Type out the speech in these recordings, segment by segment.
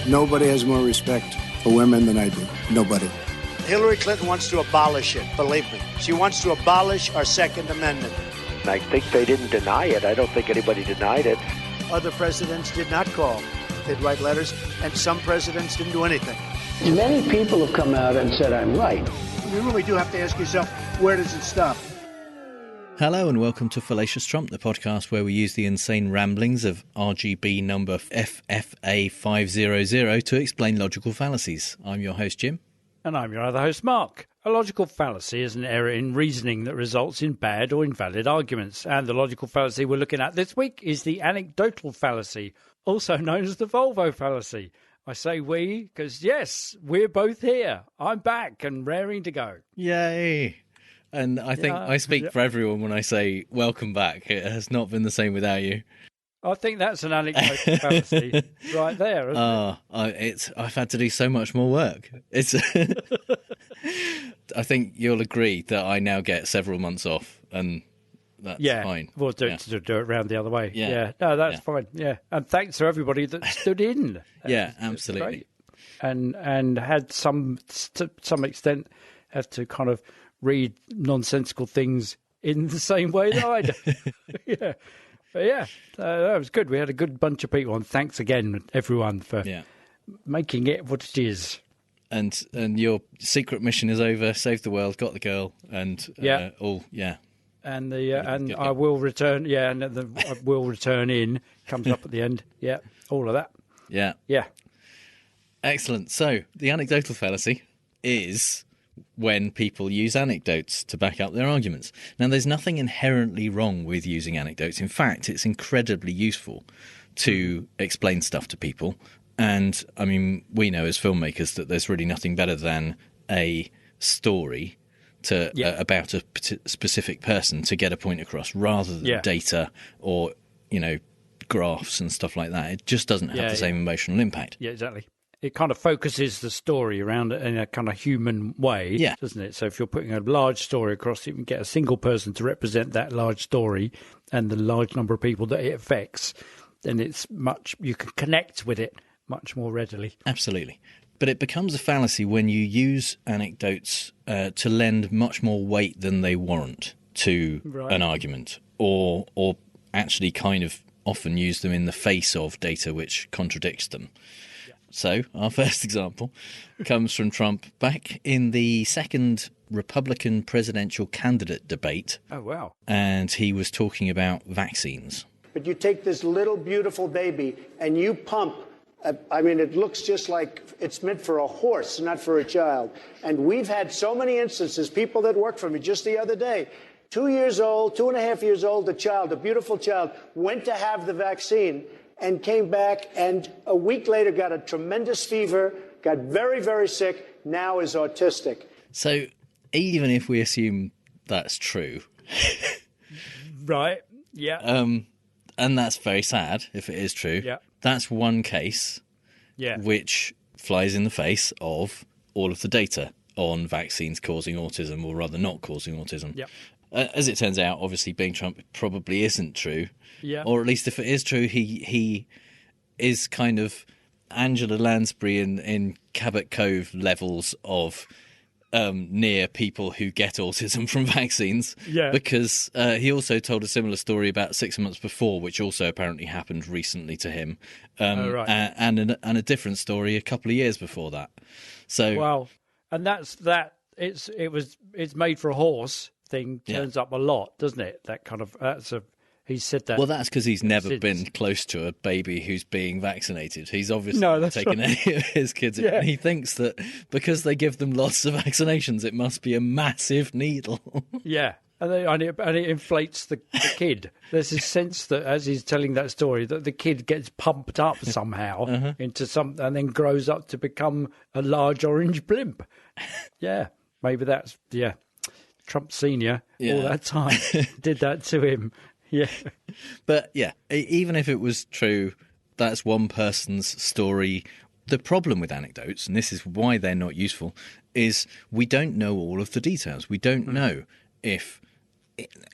Nobody has more respect for women than I do. Nobody. Hillary Clinton wants to abolish it, believe me. She wants to abolish our Second Amendment. I think they didn't deny it. I don't think anybody denied it. Other presidents did not call. They'd write letters, and some presidents didn't do anything. Many people have come out and said I'm right. You really do have to ask yourself, where does it stop? Hello and welcome to Fallacious Trump, the podcast where we use the insane ramblings of RGB number FFA500 to explain logical fallacies. I'm your host, Jim. And I'm your other host, Mark. A logical fallacy is an error in reasoning that results in bad or invalid arguments. And the logical fallacy we're looking at this week is the anecdotal fallacy, also known as the Volvo fallacy. I say we because, yes, we're both here. I'm back and raring to go. Yay! And I think I speak for everyone when I say welcome back. It has not been the same without you. I think that's an anecdotal fallacy right there, isn't it? I've had to do so much more work. It's. I think you'll agree that I now get several months off, and that's fine. We'll do it round the other way. Yeah. No, that's fine. Yeah, and thanks to everybody that stood in. Yeah, absolutely. And had to some extent have to kind of read nonsensical things in the same way that I do. Yeah. But that was good. We had a good bunch of people, and thanks again, everyone, for making it what it is. And your secret mission is over. Saved the world, got the girl, and all. And I will return. Yeah, and I will return in comes up at the end. Yeah, all of that. Yeah. Excellent. So the anecdotal fallacy is when people use anecdotes to back up their arguments. Now, there's nothing inherently wrong with using anecdotes. In fact, it's incredibly useful to explain stuff to people. And, I mean, we know as filmmakers that there's really nothing better than a story about a specific person to get a point across rather than data or, graphs and stuff like that. It just doesn't have the same emotional impact. Yeah, exactly. It kind of focuses the story around it in a kind of human way, doesn't it? So if you're putting a large story across, you can get a single person to represent that large story and the large number of people that it affects, then you can connect with it much more readily. Absolutely. But it becomes a fallacy when you use anecdotes to lend much more weight than they warrant to an argument, or actually kind of often use them in the face of data which contradicts them. So our first example comes from Trump back in the second Republican presidential candidate debate. Oh, wow. And he was talking about vaccines. But you take this little beautiful baby and you pump. It looks just like it's meant for a horse, not for a child. And we've had so many instances, people that work for me just the other day, 2 years old, 2.5 years old, a beautiful child, went to have the vaccine and came back and a week later got a tremendous fever, got very, very sick, now is autistic. So even if we assume that's true... Right, yeah. And that's very sad if it is true. Yeah. That's one case which flies in the face of all of the data on vaccines causing autism, or rather not causing autism. Yeah. As it turns out, obviously, being Trump probably isn't true. Yeah. Or at least if it is true, he is kind of Angela Lansbury in Cabot Cove levels of near people who get autism from vaccines. Yeah. Because he also told a similar story about 6 months before, which also apparently happened recently to him. And a different story a couple of years before that. So well, and that's it's made for a horse thing turns up a lot, doesn't it? That kind of he said that. Well, that's because he's never been close to a baby who's being vaccinated. He's obviously taken any of his kids. Yeah. And he thinks that because they give them lots of vaccinations, it must be a massive needle. Yeah. And it inflates the kid. There's this sense that, as he's telling that story, that the kid gets pumped up somehow into something and then grows up to become a large orange blimp. Yeah. Maybe that's, Trump Senior all that time did that to him. Yeah. But even if it was true, that's one person's story. The problem with anecdotes, and this is why they're not useful, is we don't know all of the details. We don't know if,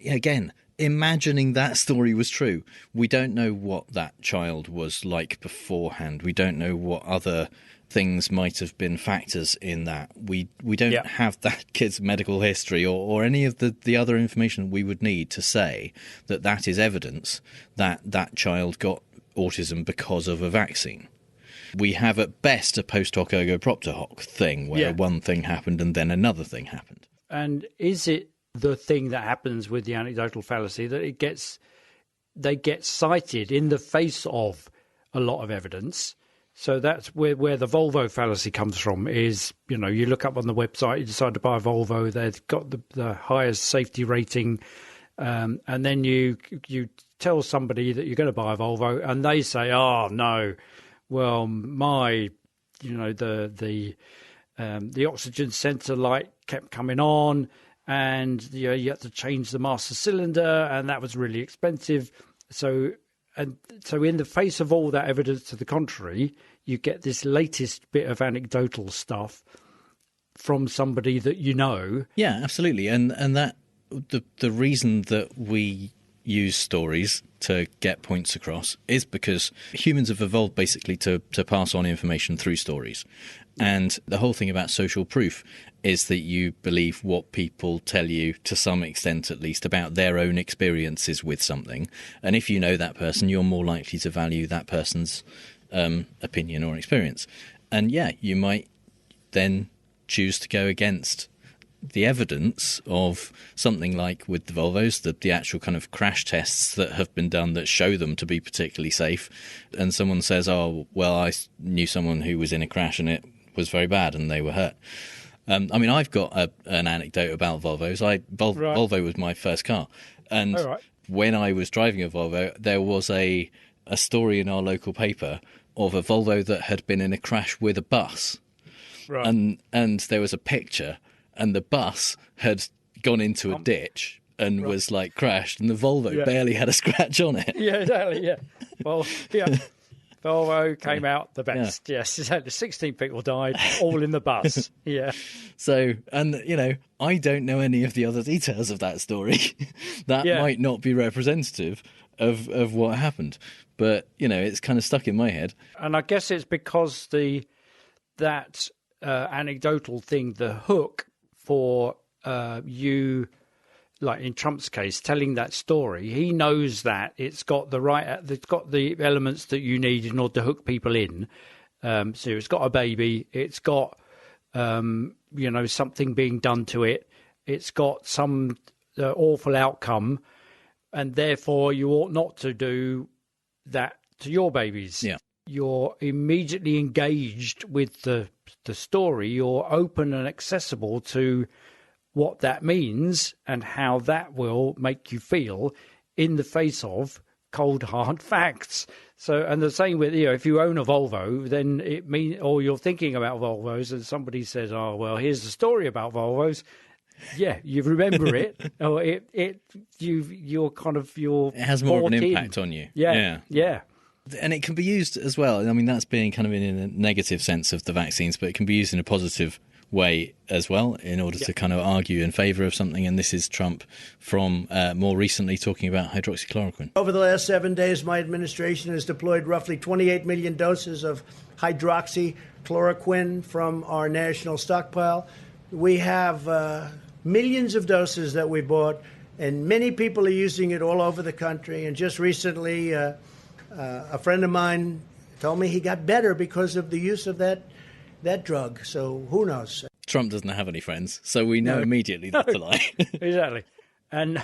again, imagining that story was true, we don't know what that child was like beforehand. We don't know what other things might have been factors in that. We don't have that kid's medical history or any of the other information we would need to say that is evidence that that child got autism because of a vaccine. We have at best a post hoc ergo propter hoc thing where one thing happened and then another thing happened. And is it the thing that happens with the anecdotal fallacy that they get cited in the face of a lot of evidence? So that's where the Volvo fallacy comes from is, you look up on the website, you decide to buy a Volvo, they've got the highest safety rating, and then you tell somebody that you're going to buy a Volvo and they say, oh, no, well, the oxygen sensor light kept coming on and you had to change the master cylinder and that was really expensive. So in the face of all that evidence to the contrary, you get this latest bit of anecdotal stuff from somebody that you know. Yeah, absolutely. And that the reason that we use stories to get points across is because humans have evolved basically to pass on information through stories. And the whole thing about social proof is that you believe what people tell you to some extent, at least, about their own experiences with something. And if you know that person, you're more likely to value that person's opinion or experience. And you might then choose to go against the evidence of something like with the Volvos, the actual kind of crash tests that have been done that show them to be particularly safe. And someone says, oh, well, I knew someone who was in a crash and it was very bad and they were hurt. I've got an anecdote about Volvos. Volvo was my first car. And when I was driving a Volvo, there was a story in our local paper of a Volvo that had been in a crash with a bus. Right. And there was a picture, and the bus had gone into a ditch and was like crashed, and the Volvo barely had a scratch on it. Yeah, exactly, yeah. Well, yeah. Volvo came out the best. Yeah. Yes, exactly. 16 people died, all in the bus. Yeah. So, and I don't know any of the other details of that story. That might not be representative of what happened, but it's kind of stuck in my head. And I guess it's because that anecdotal thing, the hook for you. Like in Trump's case, telling that story, he knows that it's got the elements that you need in order to hook people in. So it's got a baby, it's got something being done to it, it's got some awful outcome, and therefore you ought not to do that to your babies. Yeah, you're immediately engaged with the story. You're open and accessible to what that means and how that will make you feel in the face of cold, hard facts. So, and the same with, if you own a Volvo, then it means, or you're thinking about Volvos and somebody says, oh, well, here's the story about Volvos. Yeah, you remember it, or it has more of an impact on you. Yeah. And it can be used as well. I mean, that's being kind of in a negative sense of the vaccines, but it can be used in a positive way as well in order to kind of argue in favour of something. And this is Trump from more recently talking about hydroxychloroquine. Over the last 7 days, my administration has deployed roughly 28 million doses of hydroxychloroquine from our national stockpile. We have millions of doses that we bought, and many people are using it all over the country. And just recently, a friend of mine told me he got better because of the use of that drug. So who knows? Trump doesn't have any friends, so we know immediately that's a lie. Exactly. And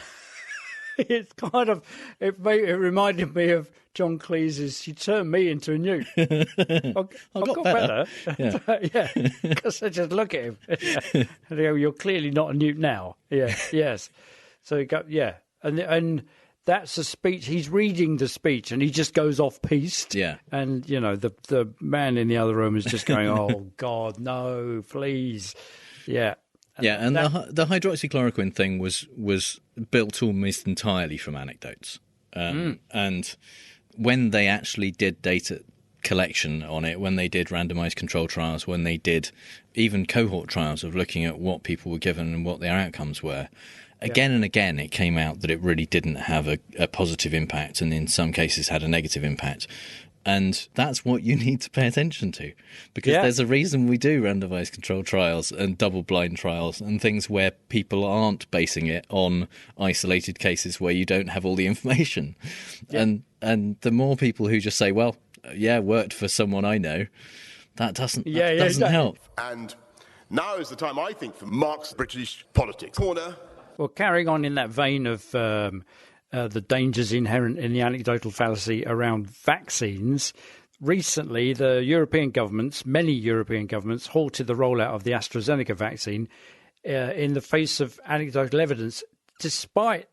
it's kind of, it reminded me of John Cleese's, "You turned me into a newt." I got better. Yeah, because I just look at him and I go, "You're clearly not a newt now." Yeah, yes. So he go, and that's a speech. He's reading the speech, and he just goes off piste. Yeah, and the man in the other room is just going, "Oh God, no, please." Yeah, and the hydroxychloroquine thing was built almost entirely from anecdotes. And when they actually did data collection on it, when they did randomized control trials, when they did even cohort trials of looking at what people were given and what their outcomes were, Again and again, it came out that it really didn't have a positive impact, and in some cases had a negative impact. And that's what you need to pay attention to, because there's a reason we do randomized controlled trials and double-blind trials and things where people aren't basing it on isolated cases where you don't have all the information. Yeah. And the more people who just say, well, yeah, worked for someone I know, that doesn't help. And now is the time, I think, for Mark's British politics corner. Well, carrying on in that vein of the dangers inherent in the anecdotal fallacy around vaccines, recently the European governments, many European governments, halted the rollout of the AstraZeneca vaccine in the face of anecdotal evidence, despite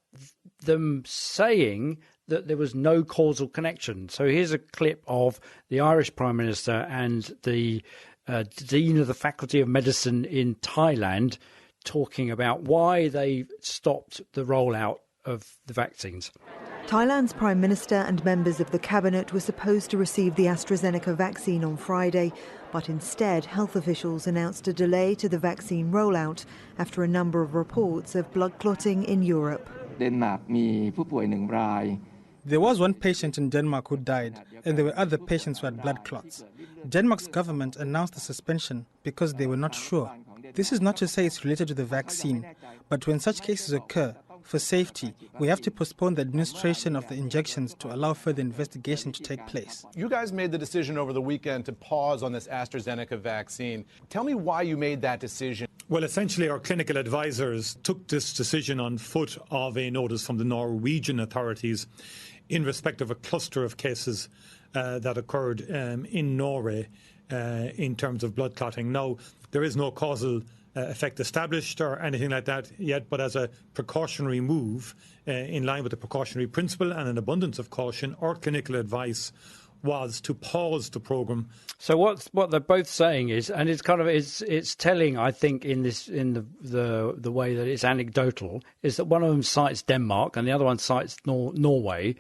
them saying that there was no causal connection. So here's a clip of the Irish Prime Minister and the Dean of the Faculty of Medicine in Thailand talking about why they stopped the rollout of the vaccines. Thailand's Prime Minister and members of the cabinet were supposed to receive the AstraZeneca vaccine on Friday, but instead health officials announced a delay to the vaccine rollout after a number of reports of blood clotting in Europe. There was one patient in Denmark who died, and there were other patients who had blood clots. Denmark's government announced the suspension because they were not sure. This is not to say it's related to the vaccine, but when such cases occur, for safety, we have to postpone the administration of the injections to allow further investigation to take place. You guys made the decision over the weekend to pause on this AstraZeneca vaccine. Tell me why you made that decision. Well, essentially, our clinical advisors took this decision on foot of a notice from the Norwegian authorities in respect of a cluster of cases that occurred in Norway in terms of blood clotting. Now, there is no causal effect established or anything like that yet, but as a precautionary move, in line with the precautionary principle and an abundance of caution, our clinical advice was to pause the programme. So what they're both saying is, and it's kind of it's telling, I think, in the way that it's anecdotal, is that one of them cites Denmark and the other one cites Norway,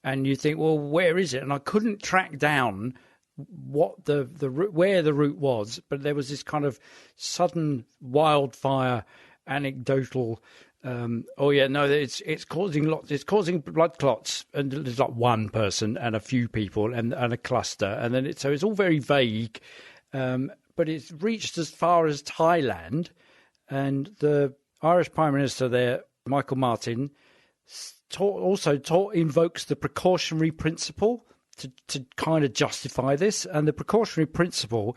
and you think, well, where is it? And I couldn't track down what where the route was, but there was this kind of sudden wildfire anecdotal. It's causing blood clots, and there's like one person and a few people and a cluster, and then so it's all very vague, but it's reached as far as Thailand, and the Irish Prime Minister there, Michael Martin, invokes the precautionary principle to kind of justify this, and the precautionary principle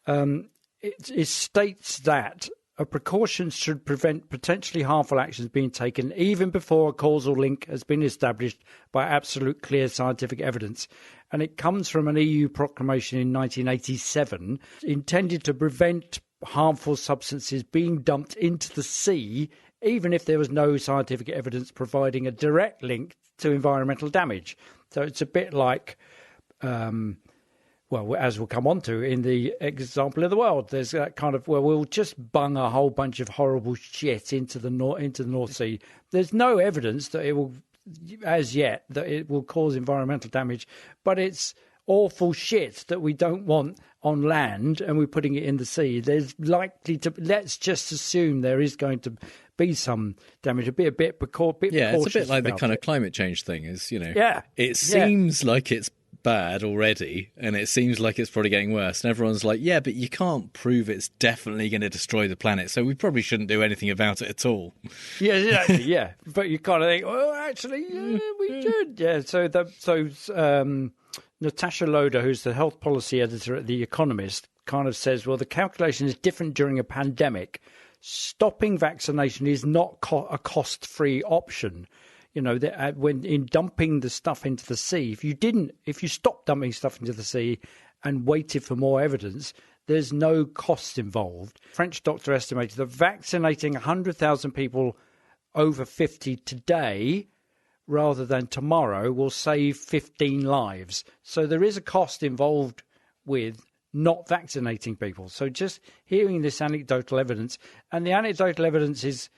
it states that a precaution should prevent potentially harmful actions being taken even before a causal link has been established by absolute clear scientific evidence. And it comes from an EU proclamation in 1987 intended to prevent harmful substances being dumped into the sea, even if there was no scientific evidence providing a direct link to environmental damage. So it's a bit like well, as we'll come on to in the example of the world, there's that kind of, well, we'll just bung a whole bunch of horrible shit into the North Sea. There's no evidence that it will, as yet, that it will cause environmental damage, but it's awful shit that we don't want on land and we're putting it in the sea. There's likely to, let's just assume there is going to be some damage, it's a bit it's a bit like the kind of climate change thing is, it seems like it's bad already, and it seems like it's probably getting worse, and everyone's like, yeah, but you can't prove it's definitely going to destroy the planet, so we probably shouldn't do anything about it at all. Yeah, exactly. Yeah, but you kind of think, well, actually, we should. Yeah, so Natasha Loder, who's the health policy editor at The Economist, kind of says, well, the calculation is different during a pandemic. Stopping vaccination is not a cost-free option. When in dumping the stuff into the sea, if you stopped dumping stuff into the sea and waited for more evidence, there's no costs involved. A French doctor estimated that vaccinating 100,000 people over 50 today rather than tomorrow will save 15 lives. So there is a cost involved with not vaccinating people. So just hearing this anecdotal evidence, and the anecdotal evidence is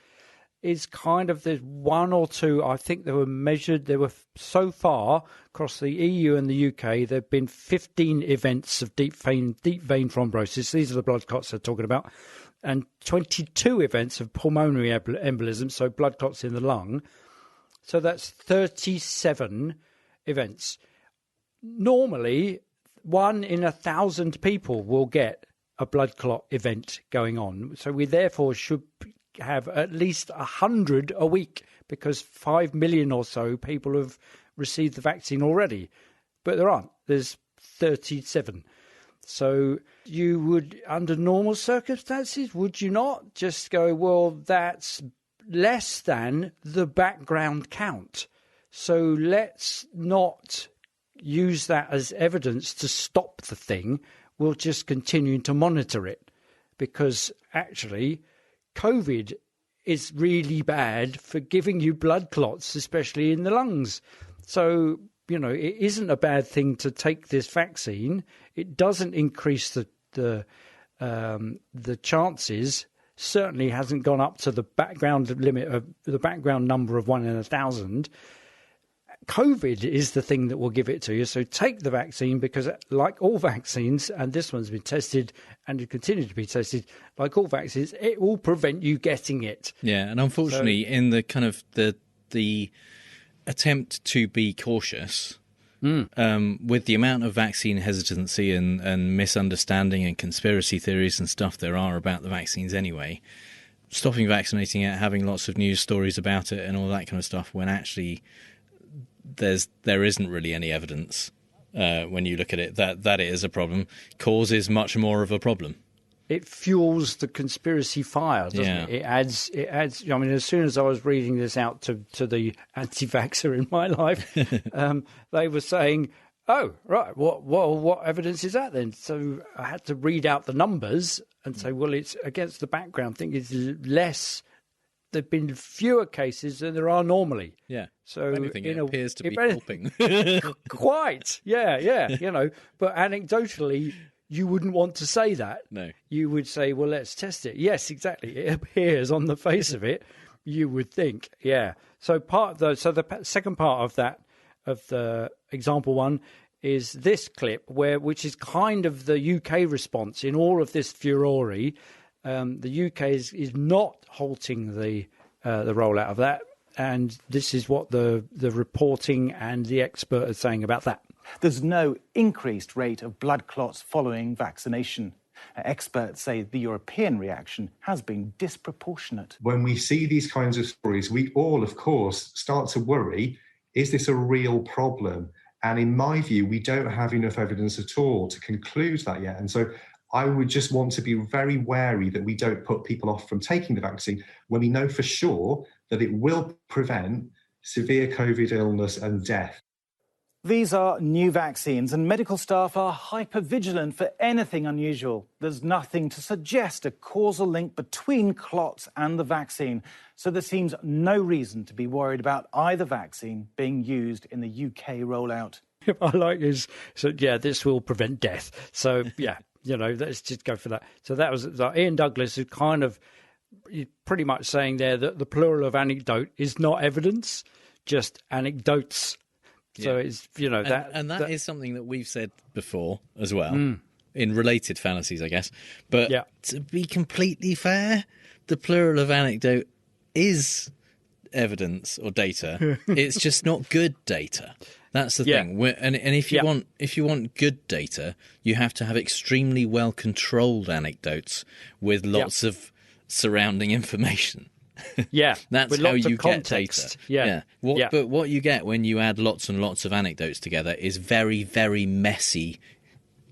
kind of, there's one or two, I think there were so far across the EU and the UK, there have been 15 events of deep vein thrombosis. These are the blood clots they're talking about. and 22 events of pulmonary embolism, so blood clots in the lung. So that's 37 events. Normally, 1 in 1,000 people will get a blood clot event going on. So we therefore should have at least 100 a week, because 5 million or so people have received the vaccine already. But there aren't. There's 37. So you would, under normal circumstances, would you not just go, well, that's less than the background count, so let's not use that as evidence to stop the thing. We'll just continue to monitor it, because actually COVID is really bad for giving you blood clots, especially in the lungs. So, you know, it isn't a bad thing to take this vaccine. It doesn't increase the chances. Certainly hasn't gone up to the background limit of the background number of 1 in 1,000. COVID is the thing that will give it to you. So take the vaccine, because like all vaccines, and this one's been tested and it continues to be tested, like all vaccines, it will prevent you getting it. Yeah, and unfortunately, in the kind of the attempt to be cautious, with the amount of vaccine hesitancy and misunderstanding and conspiracy theories and stuff there are about the vaccines anyway, stopping vaccinating it, having lots of news stories about it and all that kind of stuff, when actually there isn't really any evidence when you look at it that it is a problem, causes much more of a problem. It fuels the conspiracy fire, doesn't it? It adds. I mean, as soon as I was reading this out to the anti-vaxxer in my life, they were saying, "Oh, right, what evidence is that then?" So I had to read out the numbers and say, "Well, it's against the background thing. It's less. There've been fewer cases than there are normally." Yeah. So anything, it appears to be helping. Quite. Yeah. You know, but anecdotally, you wouldn't want to say that. No. You would say, well, let's test it. Yes, exactly. It appears on the face of it, you would think. Yeah. So the second part of that, of the example one, is this clip which is kind of the UK response in all of this furore. The UK is not halting the rollout of that. And this is what the reporting and the expert are saying about that. There's no increased rate of blood clots following vaccination. Experts say the European reaction has been disproportionate. When we see these kinds of stories, we all, of course, start to worry, is this a real problem? And in my view, we don't have enough evidence at all to conclude that yet. And so I would just want to be very wary that we don't put people off from taking the vaccine when we know for sure that it will prevent severe COVID illness and death. These are new vaccines, and medical staff are hyper-vigilant for anything unusual. There's nothing to suggest a causal link between clots and the vaccine, so there seems no reason to be worried about either vaccine being used in the UK rollout. I like his, so yeah, this will prevent death. So yeah, you know, let's just go for that. So that was Ian Douglas, who kind of pretty much saying there that the plural of anecdote is not evidence, just anecdotes. So it's, you know, that is something that we've said before as well, in related fallacies, I guess. But to be completely fair, the plural of anecdote is evidence or data. It's just not good data. That's the thing. And if you want good data, you have to have extremely well controlled anecdotes with lots of surrounding information. Yeah, that's how you get data. Yeah. But what you get when you add lots and lots of anecdotes together is very, very messy,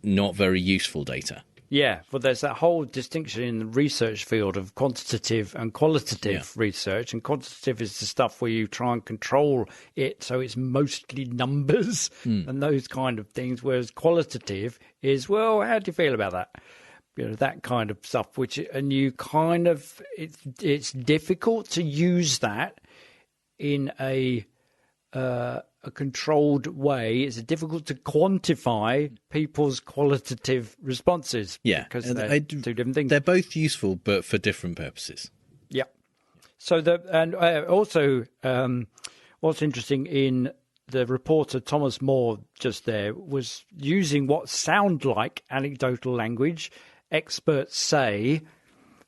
not very useful data. Yeah, well, there's that whole distinction in the research field of quantitative and qualitative research. And quantitative is the stuff where you try and control it so it's mostly numbers and those kind of things, whereas qualitative is, well, how do you feel about that? You know, that kind of stuff, and you kind of, it's difficult to use that in a controlled way. It's difficult to quantify people's qualitative responses. Yeah, because they're two different things. They're both useful, but for different purposes. Yeah. So also what's interesting in the reporter Thomas Moore just there was using what sound like anecdotal language. Experts say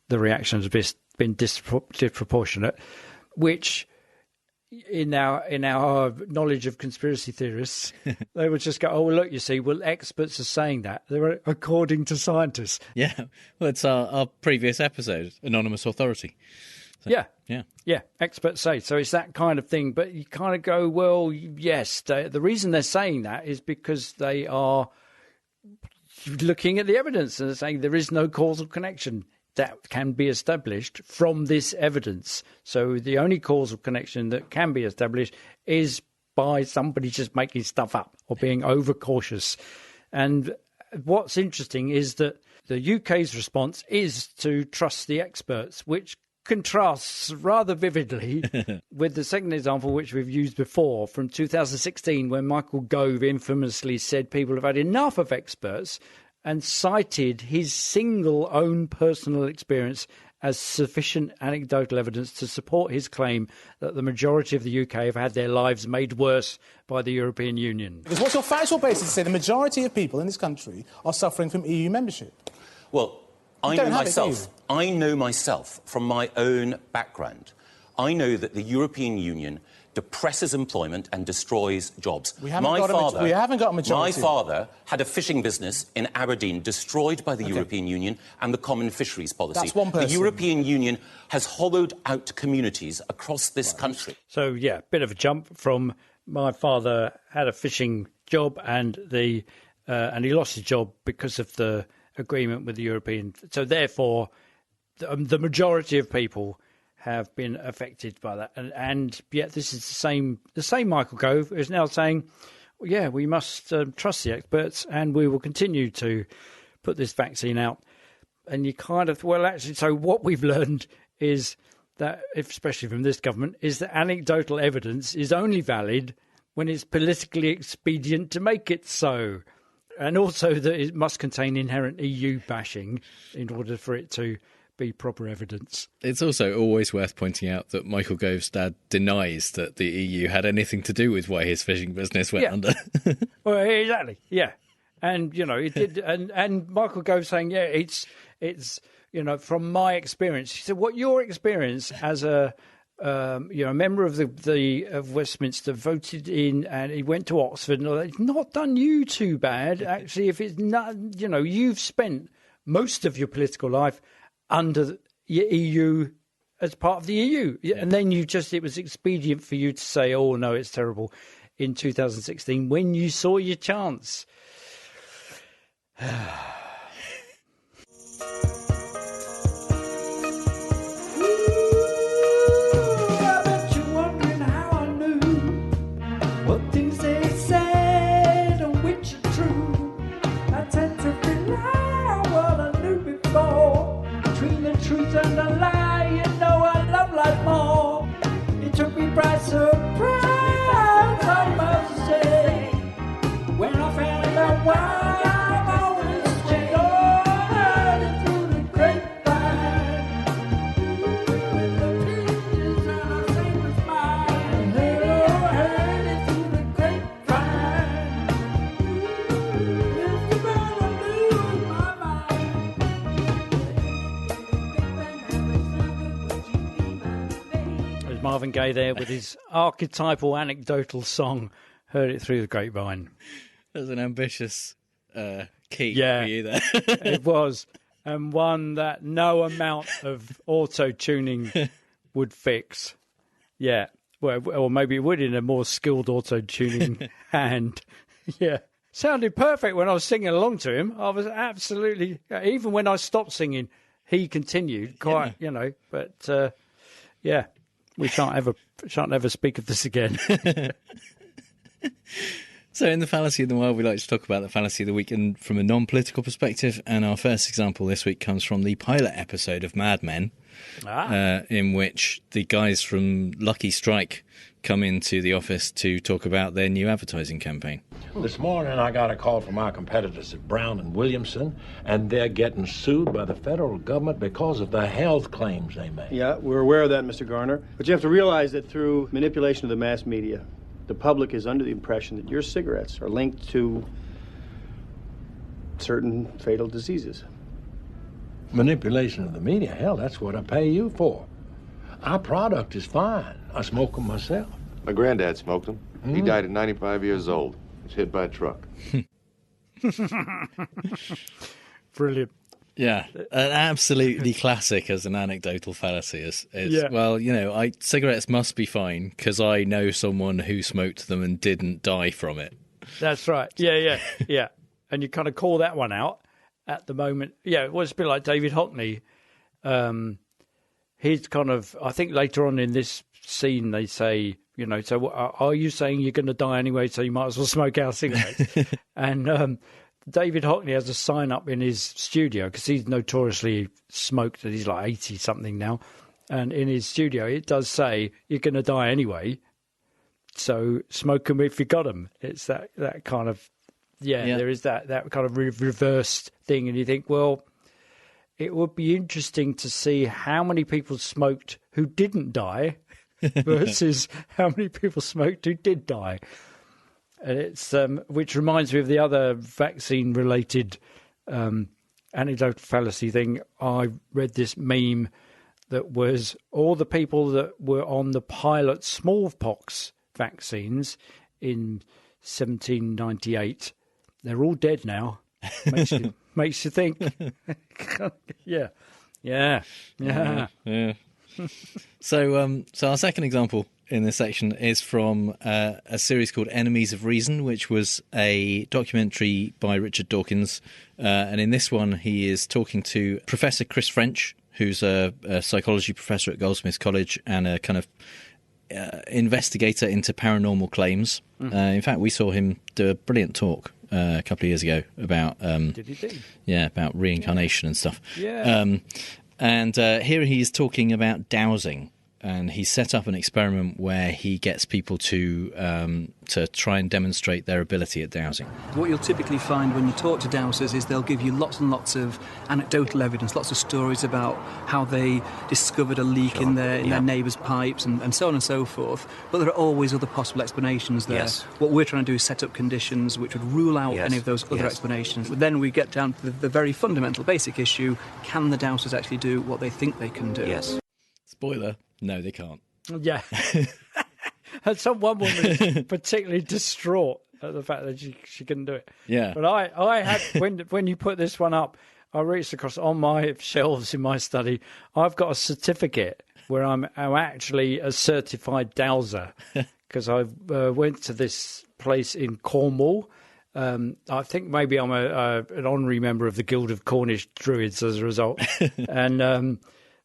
the reaction has been disproportionate, which in our knowledge of conspiracy theorists, they would just go, oh, well, look, you see, well, experts are saying that. They're according to scientists. Yeah, well, it's our previous episode, Anonymous Authority. So, yeah, experts say. So it's that kind of thing. But you kind of go, well, yes, the reason they're saying that is because they are looking at the evidence and they're saying there is no causal connection that can be established from this evidence. So the only causal connection that can be established is by somebody just making stuff up or being overcautious. And what's interesting is that the UK's response is to trust the experts, which contrasts rather vividly with the second example, which we've used before, from 2016, when Michael Gove infamously said people have had enough of experts and cited his single own personal experience as sufficient anecdotal evidence to support his claim that the majority of the UK have had their lives made worse by the European Union. Because what's your factual basis to say the majority of people in this country are suffering from EU membership? Well, I know myself from my own background. I know that the European Union depresses employment and destroys jobs. We haven't got a majority. My father had a fishing business in Aberdeen destroyed by the European Union and the common fisheries policy. That's one person. The European Union has hollowed out communities across this country. So, yeah, bit of a jump from my father had a fishing job and he lost his job because of the agreement with the European. So, therefore, the majority of people have been affected by that, and yet this is the same Michael Gove is now saying, well, yeah, we must trust the experts, and we will continue to put this vaccine out. And you kind of, well, actually, so what we've learned is that, especially from this government, is that anecdotal evidence is only valid when it's politically expedient to make it so, and also that it must contain inherent EU bashing in order for it to be proper evidence. It's also always worth pointing out that Michael Gove's dad denies that the EU had anything to do with why his fishing business went under. Well, exactly, yeah. And, you know, it did. And Michael Gove saying, yeah, it's you know, from my experience. He said, what your experience as a member of of Westminster voted in, and he went to Oxford, and all that, it's not done you too bad, actually. If it's not, you know, you've spent most of your political life under the EU as part of the EU. And then it was expedient for you to say, oh, no, it's terrible in 2016 when you saw your chance. And a lie, you know I love life more. It took me by surprise, I must say, when I found out why I'm always changed. Oh, I heard it through the grapevine. With the pieces and I say was mine. Oh, I heard it through the grapevine. It's about to lose my mind. Marvin Gaye there with his archetypal anecdotal song, Heard It Through the Grapevine. That was an ambitious key for you there. It was, and one that no amount of auto-tuning would fix. Yeah, well, or maybe it would in a more skilled auto-tuning hand. Yeah, sounded perfect when I was singing along to him. I was absolutely, even when I stopped singing, he continued quite, you know, but yeah. We shan't ever speak of this again. So in the Fallacy of the Wild, we like to talk about the Fallacy of the Week and from a non-political perspective. And our first example this week comes from the pilot episode of Mad Men, in which the guys from Lucky Strike come into the office to talk about their new advertising campaign. This morning I got a call from our competitors at Brown and Williamson, and they're getting sued by the federal government because of the health claims they made. Yeah, we're aware of that, Mr. Garner. But you have to realize that through manipulation of the mass media, the public is under the impression that your cigarettes are linked to certain fatal diseases. Manipulation of the media, hell, that's what I pay you for. Our product is fine. I smoke them myself. My granddad smoked them. He died at 95 years old. He was hit by a truck. Brilliant. Yeah, an absolutely classic as an anecdotal fallacy is well, cigarettes must be fine because I know someone who smoked them and didn't die from it. That's right. Yeah. And you kind of call that one out at the moment. Yeah, it was a bit like David Hockney. He's kind of, I think later on in this scene they say, so are you saying you're going to die anyway, so you might as well smoke our cigarettes? And David Hockney has a sign up in his studio because he's notoriously smoked and he's like 80-something now. And in his studio, it does say, you're going to die anyway, so smoke them if you got them. It's that kind of, there is that kind of reversed thing. And you think, well, it would be interesting to see how many people smoked who didn't die versus how many people smoked who did die. And it's which reminds me of the other vaccine-related anecdotal fallacy thing. I read this meme that was all the people that were on the pilot smallpox vaccines in 1798. They're all dead now. Makes you think. Yeah. So our second example in this section is from a series called Enemies of Reason, which was a documentary by Richard Dawkins. And in this one, he is talking to Professor Chris French, who's a psychology professor at Goldsmiths College and a kind of investigator into paranormal claims. In fact, we saw him do a brilliant talk a couple of years ago about Did he do? Yeah, about reincarnation and stuff. Yeah. And here he is talking about dowsing, and he set up an experiment where he gets people to try and demonstrate their ability at dowsing. What you'll typically find when you talk to dowsers is they'll give you lots and lots of anecdotal evidence, lots of stories about how they discovered a leak in their neighbour's pipes and so on and so forth. But there are always other possible explanations there. Yes. What we're trying to do is set up conditions which would rule out any of those other explanations. But then we get down to the very fundamental, basic issue: can the dowsers actually do what they think they can do? Yes. Spoiler: no, they can't. Yeah. And one woman is particularly distraught at the fact that she couldn't do it. Yeah. But I had, when you put this one up, I reached across on my shelves in my study. I've got a certificate where I'm actually a certified dowser because I went to this place in Cornwall. I think maybe I'm an honorary member of the Guild of Cornish Druids as a result. And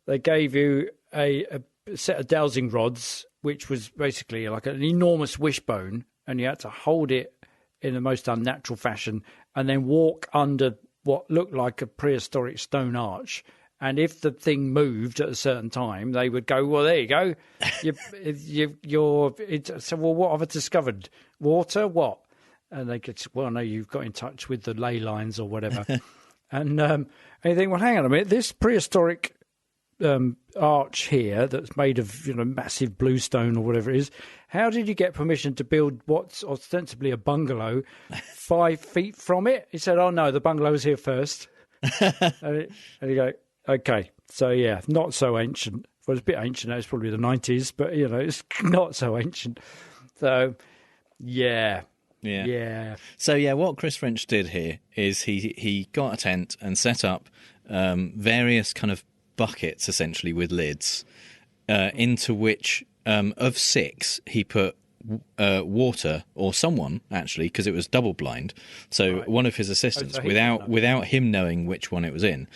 they gave you a set of dowsing rods, which was basically like an enormous wishbone, and you had to hold it in the most unnatural fashion and then walk under what looked like a prehistoric stone arch. And if the thing moved at a certain time, they would go, well, there you go. So, well, what have I discovered? Water? What? And they could say, well, no, you've got in touch with the ley lines or whatever. And you think, well, hang on a minute, this prehistoric arch here that's made of massive bluestone or whatever it is, how did you get permission to build what's ostensibly a bungalow 5 feet from it? He said, oh no, the bungalow was here first. and you go, okay, so yeah, not so ancient. Well, it's a bit ancient now, it's probably the 90s, but it's not so ancient. So yeah. So yeah, what Chris French did here is he got a tent and set up various kind of buckets, essentially with lids, into which of 6 he put water, or someone actually, because it was double blind. So one of his assistants, without him knowing which one it was in,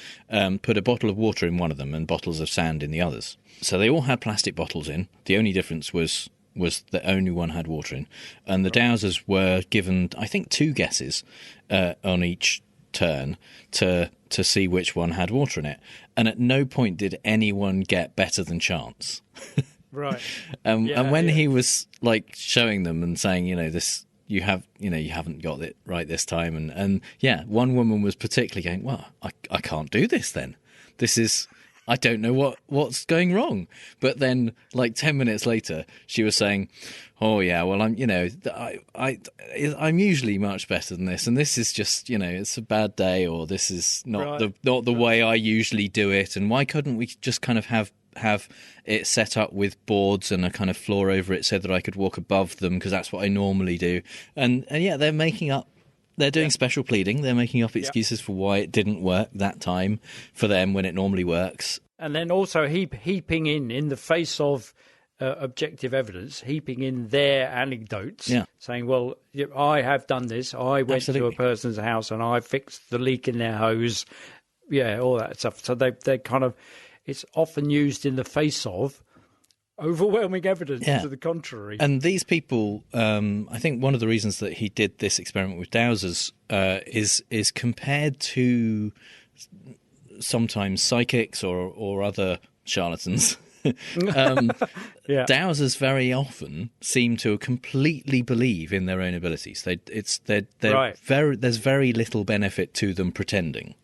put a bottle of water in one of them and bottles of sand in the others. So they all had plastic bottles in. The only difference was that only one had water in, and the dowsers were given, I think, 2 guesses on each turn to see which one had water in it, and at no point did anyone get better than chance. Right. And when he was like showing them and saying, this, you haven't got it right this time, and one woman was particularly going, well, I can't do this then. This is I don't know what's going wrong. But then, like 10 minutes later, she was saying, "Oh yeah, well I'm usually much better than this, and this is just it's a bad day, or this is not the way I usually do it, and why couldn't we just kind of have it set up with boards and a kind of floor over it so that I could walk above them, because that's what I normally do." And yeah, they're making up. They're doing special pleading. They're making up excuses for why it didn't work that time for them when it normally works. And then also heaping in the face of objective evidence, heaping in their anecdotes, saying, well, I have done this. I went to a person's house and I fixed the leak in their hose. Yeah, all that stuff. So they kind of, it's often used in the face of overwhelming evidence to the contrary. And these people, I think one of the reasons that he did this experiment with dowsers is compared to sometimes psychics or other charlatans. Dowsers very often seem to completely believe in their own abilities. There's very little benefit to them pretending.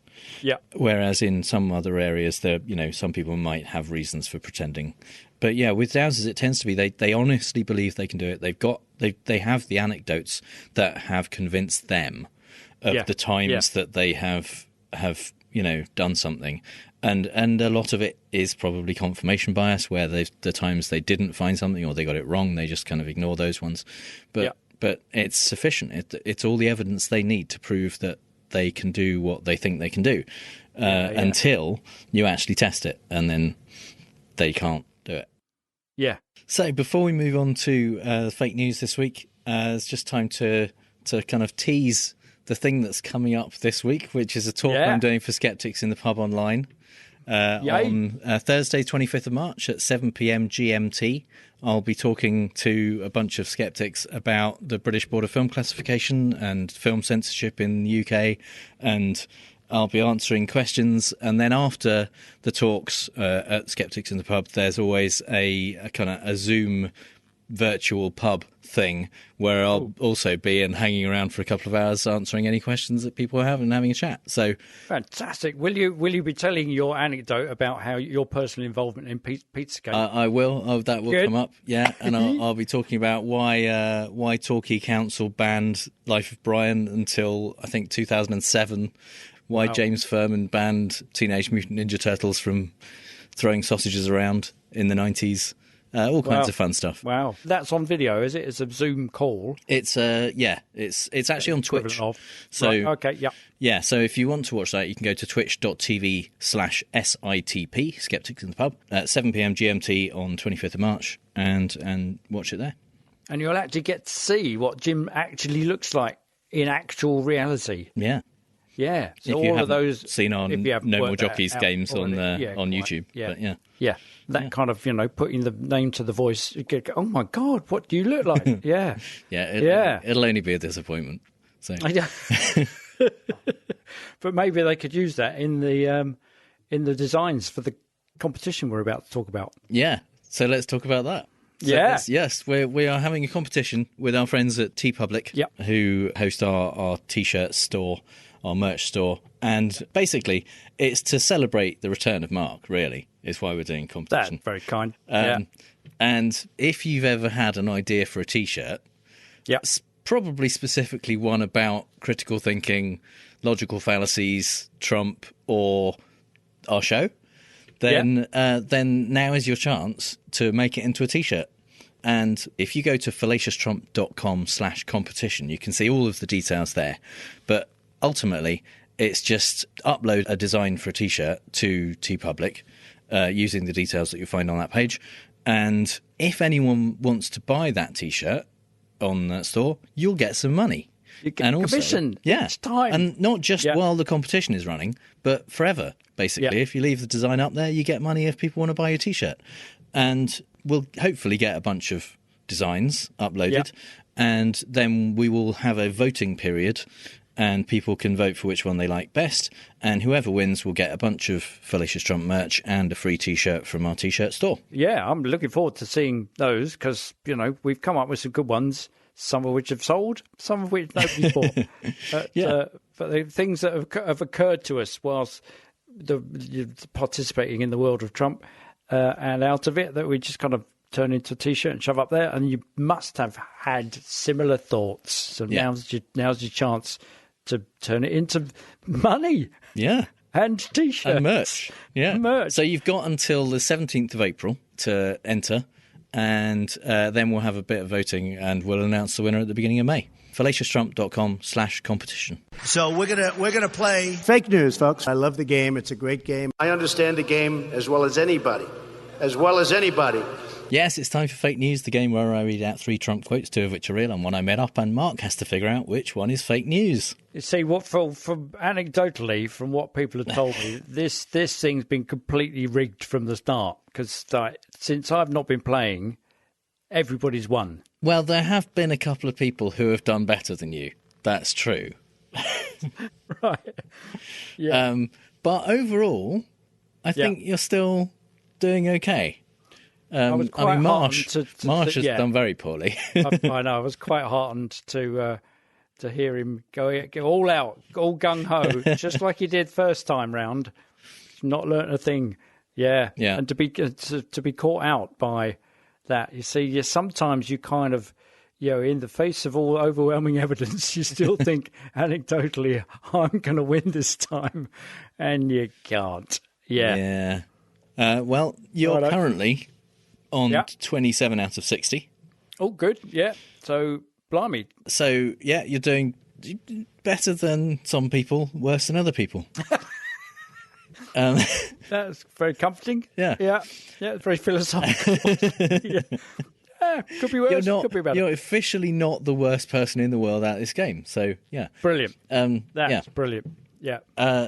Yeah. Whereas in some other areas, some people might have reasons for pretending. But yeah, with dowsers, it tends to be they honestly believe they can do it. They have the anecdotes that have convinced them of the times that they have done something, and a lot of it is probably confirmation bias, where the times they didn't find something or they got it wrong, they just kind of ignore those ones. But it's sufficient. It's all the evidence they need to prove that they can do what they think they can do, until you actually test it, and then they can't do it. Yeah. So before we move on to fake news this week, it's just time to kind of tease the thing that's coming up this week, which is a talk I'm doing for Skeptics in the Pub online on Thursday, 25th of March at 7 p.m. GMT. I'll be talking to a bunch of skeptics about the British Board of Film Classification and film censorship in the UK, and I'll be answering questions. And then after the talks at Skeptics in the Pub, there's always a kind of a Zoom virtual pub thing where I'll also be hanging around for a couple of hours answering any questions that people have and having a chat. So fantastic. Will you be telling your anecdote about how your personal involvement in Pizzagate? I will. That will come up. Yeah, and I'll be talking about why Torquay Council banned Life of Brian until I think 2007. Why James Furman banned Teenage Mutant Ninja Turtles from throwing sausages around in the 90s. All kinds of fun stuff. Wow, that's on video, is it? It's a Zoom call. It's it's actually on Twitch. So okay, yeah. So if you want to watch that, you can go to twitch.tv/SITP Skeptics in the Pub at 7 p.m. GMT on 25th of March, and watch it there. And you'll actually get to see what Jim actually looks like in actual reality. Yeah. Yeah, so if you all of those seen on No More Jockeys games on YouTube. Yeah, but that kind of putting the name to the voice. You go, oh my God, what do you look like? Yeah, It'll only be a disappointment. So, but maybe they could use that in the designs for the competition we're about to talk about. Yeah, so let's talk about that. So yes, we are having a competition with our friends at TeePublic, who host our T-shirt store, our merch store, and basically it's to celebrate the return of Mark, really, is why we're doing competition. That's very kind. And if you've ever had an idea for a T-shirt, probably specifically one about critical thinking, logical fallacies, Trump, or our show, then now is your chance to make it into a T-shirt. And if you go to fallacioustrump.com/competition, you can see all of the details there. But ultimately, it's just upload a design for a T-shirt to TeePublic using the details that you'll find on that page. And if anyone wants to buy that T-shirt on that store, you'll get some money. You get commission each time. And not just while the competition is running, but forever, basically. If you leave the design up there, you get money if people want to buy your T-shirt. And we'll hopefully get a bunch of designs uploaded, and then we will have a voting period, and people can vote for which one they like best, and whoever wins will get a bunch of Fallacious Trump merch and a free T-shirt from our T-shirt store. Yeah, I'm looking forward to seeing those because, we've come up with some good ones, some of which have sold, some of which nobody's bought. But the things that have occurred to us whilst participating in the world of Trump and out of it, that we just kind of turn into a T-shirt and shove up there. And you must have had similar thoughts. So now's your chance to turn it into money. Yeah. And T-shirts. And merch. Yeah. Merch. So you've got until the 17th of April to enter, and then we'll have a bit of voting and we'll announce the winner at the beginning of May. FallaciousTrump.com/competition. So we're gonna play fake news, folks. I love the game. It's a great game. I understand the game as well as anybody. As well as anybody. Yes, it's time for Fake News, the game where I read out 3 Trump quotes, 2 of which are real and 1 I made up, and Mark has to figure out which one is fake news. You see, from anecdotally, from what people have told me, this thing's been completely rigged from the start, because since I've not been playing, everybody's won. Well, there have been a couple of people who have done better than you. That's true. Right. Yeah. But overall, I think you're still doing okay. Marsh has done very poorly. I know. I was quite heartened to hear him go all out, all gung ho, just like he did first time round. Not learnt a thing. Yeah. And to be caught out by that, you see, sometimes you kind of, in the face of all overwhelming evidence, you still think anecdotally, I'm going to win this time, and you can't. Yeah. Well, you're currently on 27 out of 60. Oh, good. Yeah. So, blimey. So, you're doing better than some people, worse than other people. That's very comforting. Yeah. It's very philosophical. Could be worse, could be better. You're officially not the worst person in the world at this game. So, yeah. Brilliant. That's brilliant. Yeah.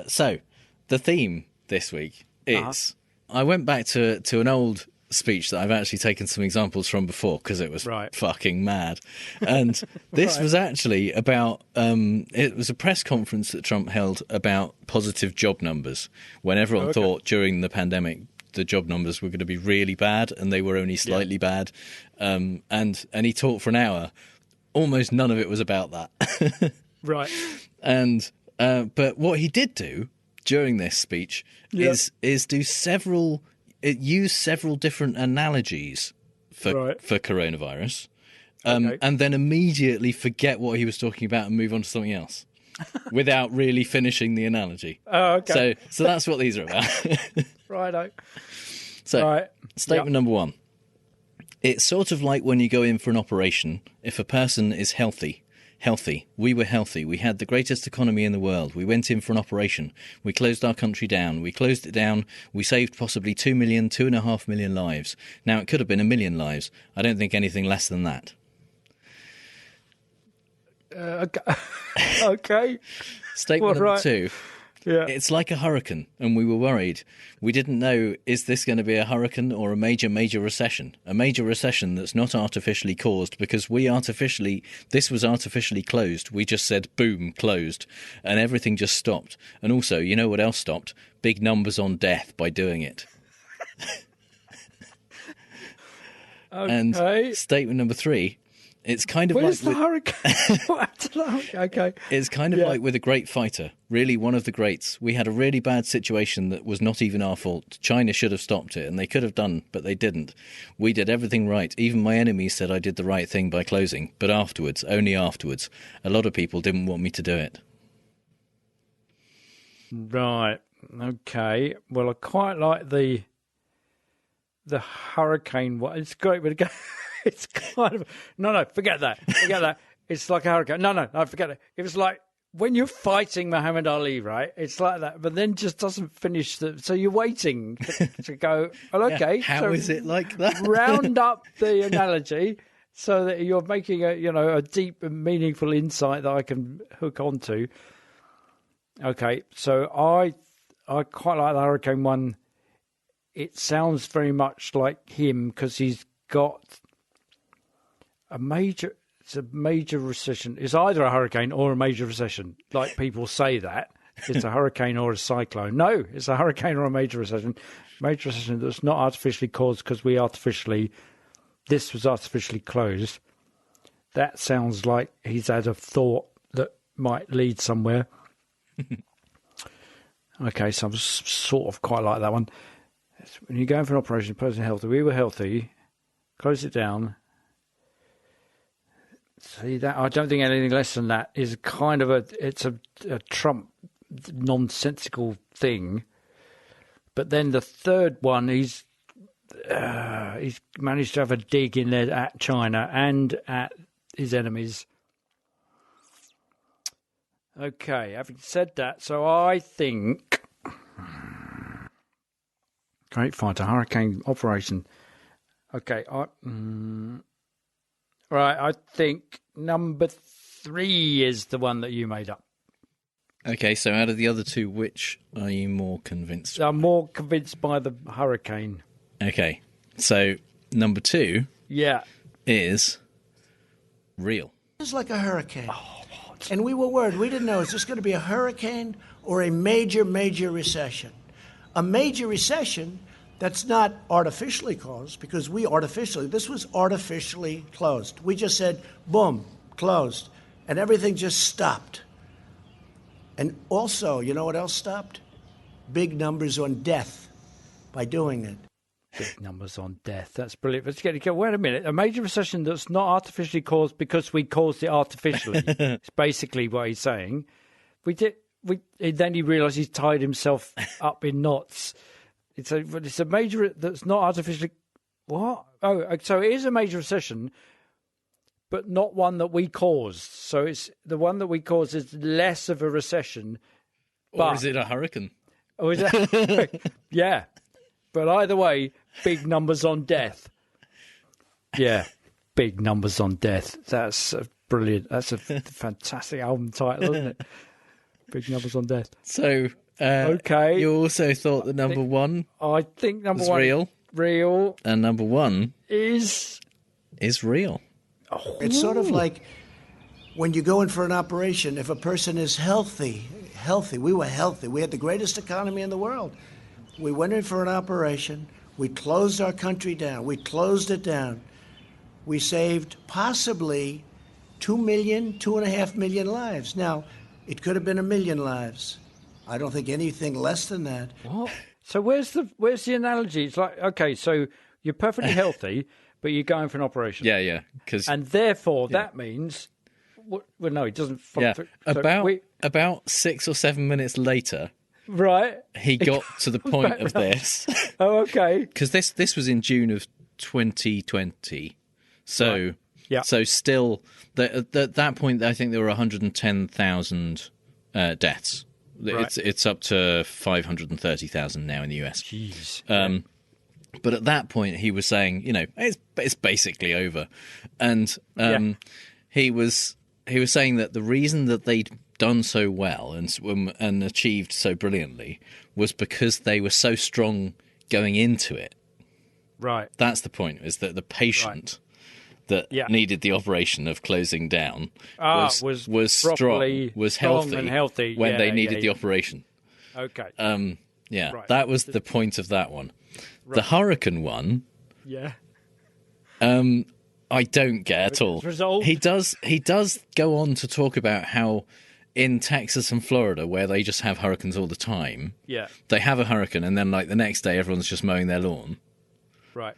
So, the theme this week is... I went back to an old speech that I've actually taken some examples from before because it was fucking mad. And this was actually about, it was a press conference that Trump held about positive job numbers when everyone thought during the pandemic the job numbers were going to be really bad and they were only slightly bad. And he talked for an hour. Almost none of it was about that. Right. And but what he did do during this speech is use several different analogies for coronavirus, and then immediately forget what he was talking about and move on to something else without really finishing the analogy. Oh, okay. So that's what these are about. Righto. So statement number 1. It's sort of like when you go in for an operation, if a person is healthy. We were healthy. We had the greatest economy in the world. We went in for an operation. We closed our country down. We closed it down. We saved possibly 2 million, 2.5 million lives. Now, it could have been 1 million lives. I don't think anything less than that. Okay. Statement number 2. Yeah. It's like a hurricane, and we were worried. We didn't know, is this going to be a hurricane or a major recession? A major recession that's not artificially caused because this was artificially closed. We just said, boom, closed, and everything just stopped. And also, you know what else stopped? Big numbers on death by doing it. Okay. And statement number 3. It's kind of Where's the hurricane? Okay. It's kind of like with a great fighter, really one of the greats. We had a really bad situation that was not even our fault. China should have stopped it, and they could have done, but they didn't. We did everything right. Even my enemies said I did the right thing by closing, but afterwards, only afterwards. A lot of people didn't want me to do it. Right. Okay. Well, I quite like the hurricane one. It's great, but it's kind of no. Forget that. It's like a hurricane. No. Forget it. It was like when you're fighting Muhammad Ali, right? It's like that, but then just doesn't finish. So you're waiting to go. Well, okay. Yeah, how is it like that? Round up the analogy so that you're making a deep and meaningful insight that I can hook onto. Okay, so I quite like the hurricane one. It sounds very much like him because he's got a major recession. It's either a hurricane or a major recession. Like people say that. It's a hurricane or a cyclone. No, it's a hurricane or a major recession. Major recession that's not artificially caused because this was artificially closed. That sounds like he's had a thought that might lead somewhere. Okay, so I'm sort of quite like that one. When you're going for an operation, person healthy, we were healthy, close it down. See that? I don't think anything less than that is kind of it's a Trump nonsensical thing. But then the third one, he's managed to have a dig in there at China and at his enemies. Okay, having said that, so I think Great Fighter Hurricane Operation. Okay, right, I think number 3 is the one that you made up. Okay, so out of the other two, which are you more convinced? I'm more convinced by the hurricane. Okay, so number 2 is real. It's like a hurricane. And we were worried. We didn't know, is this going to be a hurricane or a major, major recession? A major recession that's not artificially caused, because this was artificially closed. We just said, boom, closed. And everything just stopped. And also, you know what else stopped? Big numbers on death by doing it. Big numbers on death. That's brilliant. Let's get wait a minute. A major recession that's not artificially caused because we caused it artificially. It's basically what he's saying. Then he realised he's tied himself up in knots. It's a major that's not artificially. What? Oh, so it is a major recession, but not one that we caused. So it's the one that we caused is less of a recession. Or is it a hurricane? Or is it? Yeah. But either way, big numbers on death. Yeah, big numbers on death. That's brilliant. That's a fantastic album title, isn't it? Big numbers on death. So, okay. You also thought that number 1 I think number was 1 real. Real. And number 1 is real. Oh. It's sort of like when you go in for an operation, if a person is healthy, we were healthy. We had the greatest economy in the world. We went in for an operation. We closed our country down. We closed it down. We saved possibly 2 million, 2.5 million lives. Now, it could have been 1 million lives. I don't think anything less than that. What? So where's the analogy? It's like, okay, so you're perfectly healthy, but you're going for an operation. Yeah. And therefore, that means... Well, no, it doesn't... About 6 or 7 minutes later... Right. He got to the point of this. Oh, okay. Because this was in June of 2020. So, right. Yeah. So still, at that point, I think there were 110,000 deaths. Right. It's up to 530,000 now in the US. Jeez. But at that point, he was saying, it's basically over. And he was saying that the reason that they'd done so well and achieved so brilliantly was because they were so strong going into it. Right. That's the point, is that the patient that needed the operation of closing down was strong, was healthy when they needed the operation. Okay. Right. That was the point of that one. Right. The hurricane one. Yeah. I don't get at all. Resolved. He does go on to talk about how in Texas and Florida, where they just have hurricanes all the time, they have a hurricane and then like the next day everyone's just mowing their lawn. Right.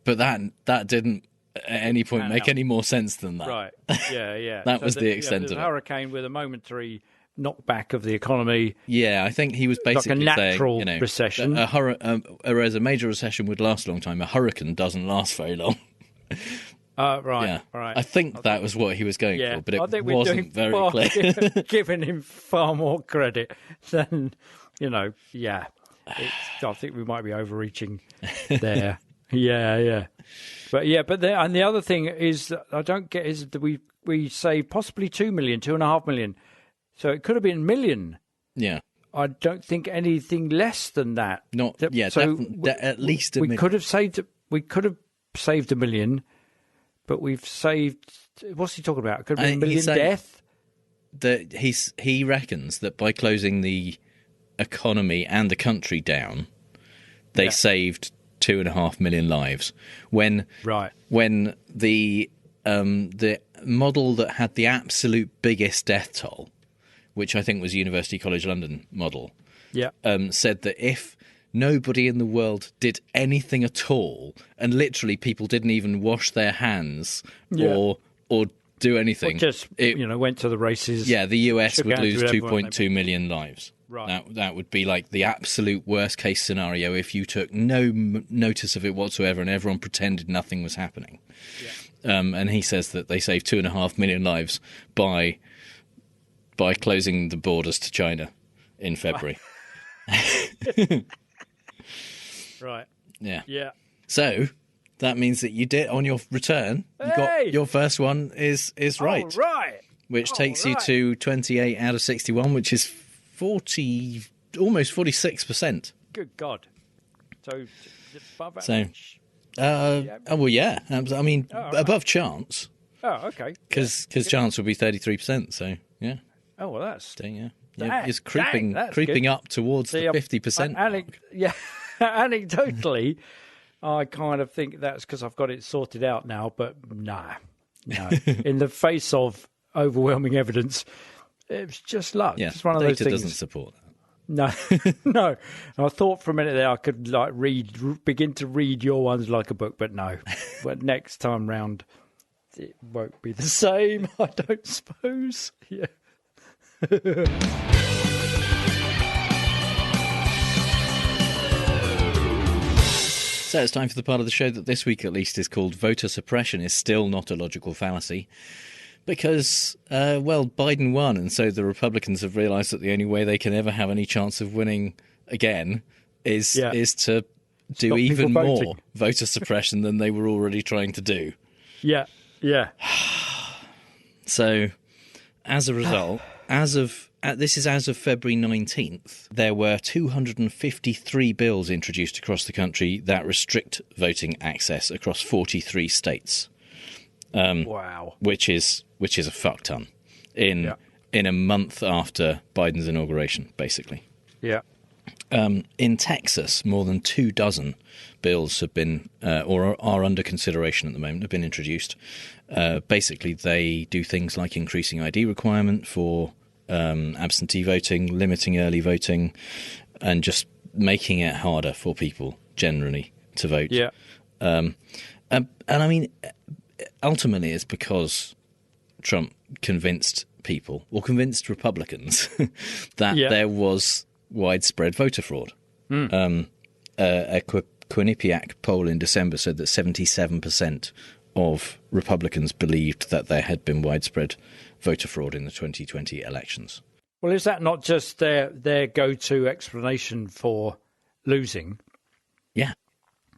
But that didn't at any point make any more sense than that. Right. Yeah. That was the extent of it. Hurricane with a momentary knockback of the economy. Yeah, I think he was basically like a natural saying, recession. Whereas a major recession would last a long time, a hurricane doesn't last very long. Right. Yeah. Right. I think that was what he was going for, but it wasn't very clear. Giving him far more credit than, I think we might be overreaching there. Yeah. But the other thing is that I don't get is that we saved possibly 2 million, 2.5 million. So it could have been 1 million. Yeah. I don't think anything less than that. At least a million. We could have saved 1 million. But we've saved. What's he talking about? It could be 1 million death. That he reckons that by closing the economy and the country down, they saved 2.5 million lives. When the model that had the absolute biggest death toll, which I think was University College London model, said that if nobody in the world did anything at all, and literally people didn't even wash their hands or do anything, or just went to the races. Yeah, the US would lose 2.2 million lives. Right. That would be like the absolute worst case scenario if you took no notice of it whatsoever and everyone pretended nothing was happening. Yeah. And he says that they saved 2.5 million lives by closing the borders to China in February. Right. Yeah. Yeah. So that means that you did on your return. You got your first one is right. All right. Which takes you to 28 out of 61, which is almost 46%. Good God. So above average. Well, yeah. I mean, above chance. Oh, okay. Because chance would be 33%. So yeah. Oh well, that's it's creeping up towards the 50% mark. Yeah. Anecdotally, I kind of think that's because I've got it sorted out now, but no. In the face of overwhelming evidence, it's just luck. Yeah, it's one of those data things. Doesn't support that. No, no. I thought for a minute there I could begin to read your ones like a book, but no. But next time round, it won't be the same, I don't suppose. Yeah. So it's time for the part of the show that this week at least is called Voter Suppression is Still Not a Logical Fallacy. Because, Biden won, and so the Republicans have realised that the only way they can ever have any chance of winning again is to do Stop even people more voting. voter suppression than they were already trying to do. Yeah, yeah. So, as a result, this is as of February 19th, there were 253 bills introduced across the country that restrict voting access across 43 states. Wow. Which is a fuck ton in a month after Biden's inauguration, basically. Yeah. In Texas, more than 24 bills have been or are under consideration at the moment, have been introduced. Basically, they do things like increasing ID requirement for absentee voting, limiting early voting, and just making it harder for people generally to vote. Yeah. And I mean, ultimately, it's because Trump convinced Republicans that there was widespread voter fraud. A Quinnipiac poll in December said that 77% of Republicans believed that there had been widespread voter fraud in the 2020 elections. Well, is that not just their go-to explanation for losing? Yeah.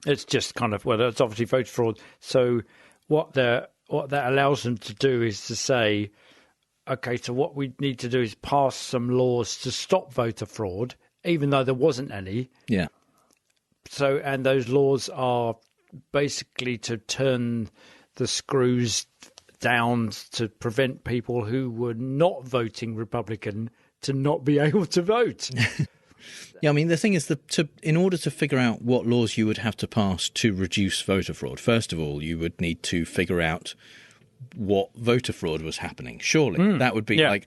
It's just kind of, it's obviously voter fraud. So what that allows them to do is to say, okay, so what we need to do is pass some laws to stop voter fraud, even though there wasn't any. Yeah. So, and those laws are basically to turn the screws down to prevent people who were not voting Republican to not be able to vote. Yeah, I mean, the thing is that in order to figure out what laws you would have to pass to reduce voter fraud, first of all, you would need to figure out what voter fraud was happening. Surely that would be like,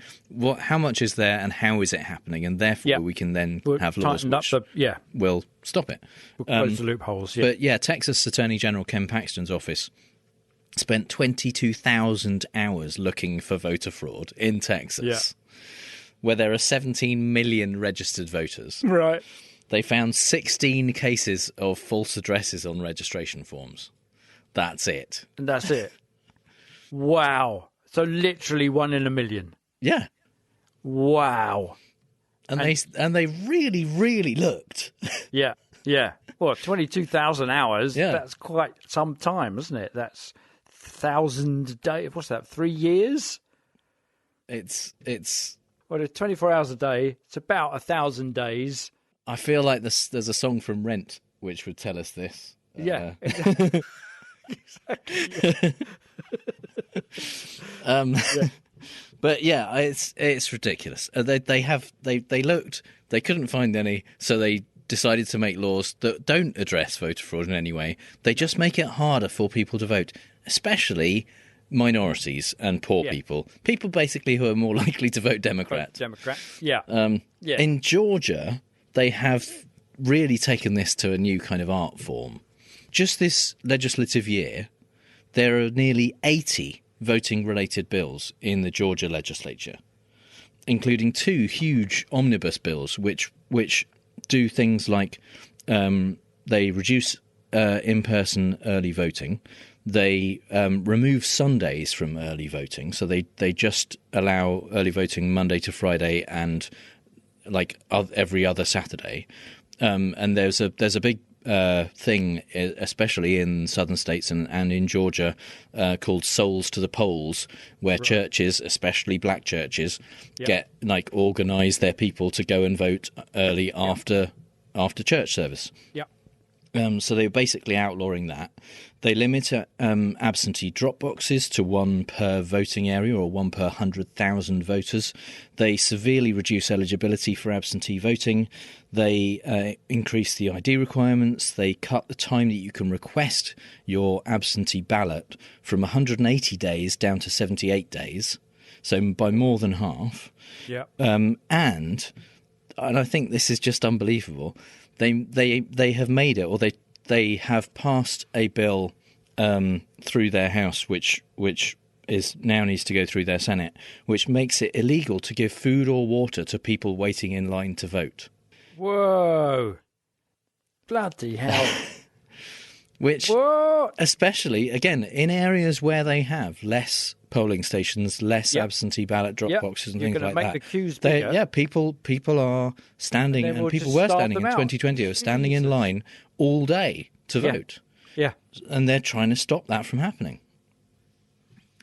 how much is there and how is it happening? And therefore we can then have laws which will stop it. We'll close the loopholes, But Texas Attorney General Ken Paxton's office spent 22,000 hours looking for voter fraud in Texas, where there are 17 million registered voters. Right. They found 16 cases of false addresses on registration forms. That's it. And that's it. Wow. So literally 1 in a million. Yeah. Wow. And they really, really looked. Yeah. Yeah. Well, 22,000 hours, that's quite some time, isn't it? That's 1,000 days. What's that, 3 years? It's Well, 24 hours a day. It's about 1,000 days. I feel like there's a song from Rent which would tell us this. Yeah. Exactly. But it's ridiculous. They looked, they couldn't find any, so they decided to make laws that don't address voter fraud in any way. They just make it harder for people to vote, especially minorities and poor people basically who are more likely to vote Democrat. Yeah. In Georgia, they have really taken this to a new kind of art form. Just this legislative year, there are nearly 80 voting-related bills in the Georgia legislature, including 2 huge omnibus bills, which do things like they reduce in-person early voting. They remove Sundays from early voting, so they just allow early voting Monday to Friday and every other Saturday. And there's a big thing, especially in southern states and in Georgia, called Souls to the Polls, where churches, especially black churches, get organise their people to go and vote early after church service. So they're basically outlawing that. They limit absentee drop boxes to 1 per voting area, or 1 per 100,000 voters. They severely reduce eligibility for absentee voting. They increase the ID requirements. They cut the time that you can request your absentee ballot from 180 days down to 78 days, so by more than half. And I think this is just unbelievable. They have made it, or they have passed a bill through their House, which is now needs to go through their Senate, which makes it illegal to give food or water to people waiting in line to vote. Whoa! Bloody hell! Which, especially again in areas where they have less polling stations, less absentee ballot drop boxes and things like that. The queues bigger. People are standing, and people were standing in 2020. Were standing in line all day to vote. And they're trying to stop that from happening.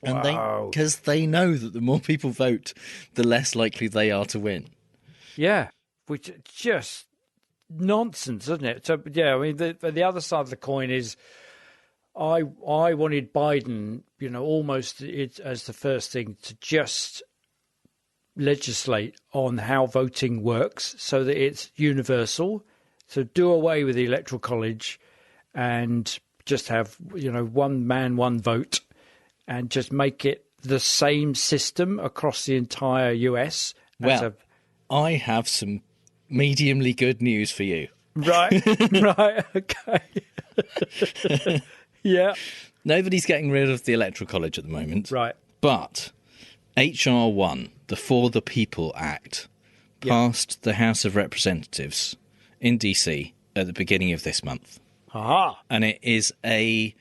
And because they know that the more people vote, the less likely they are to win. Which is just nonsense, isn't it? So I mean, the other side of the coin is, I wanted Biden, almost as the first thing to just legislate on how voting works so that it's universal. So do away with the Electoral College and just have, one man, one vote, and just make it the same system across the entire US. Well, I have some mediumly good news for you. Right, okay. Nobody's getting rid of the Electoral College at the moment. Right. But HR 1, the For the People Act, passed the House of Representatives in DC at the beginning of this month. And it is a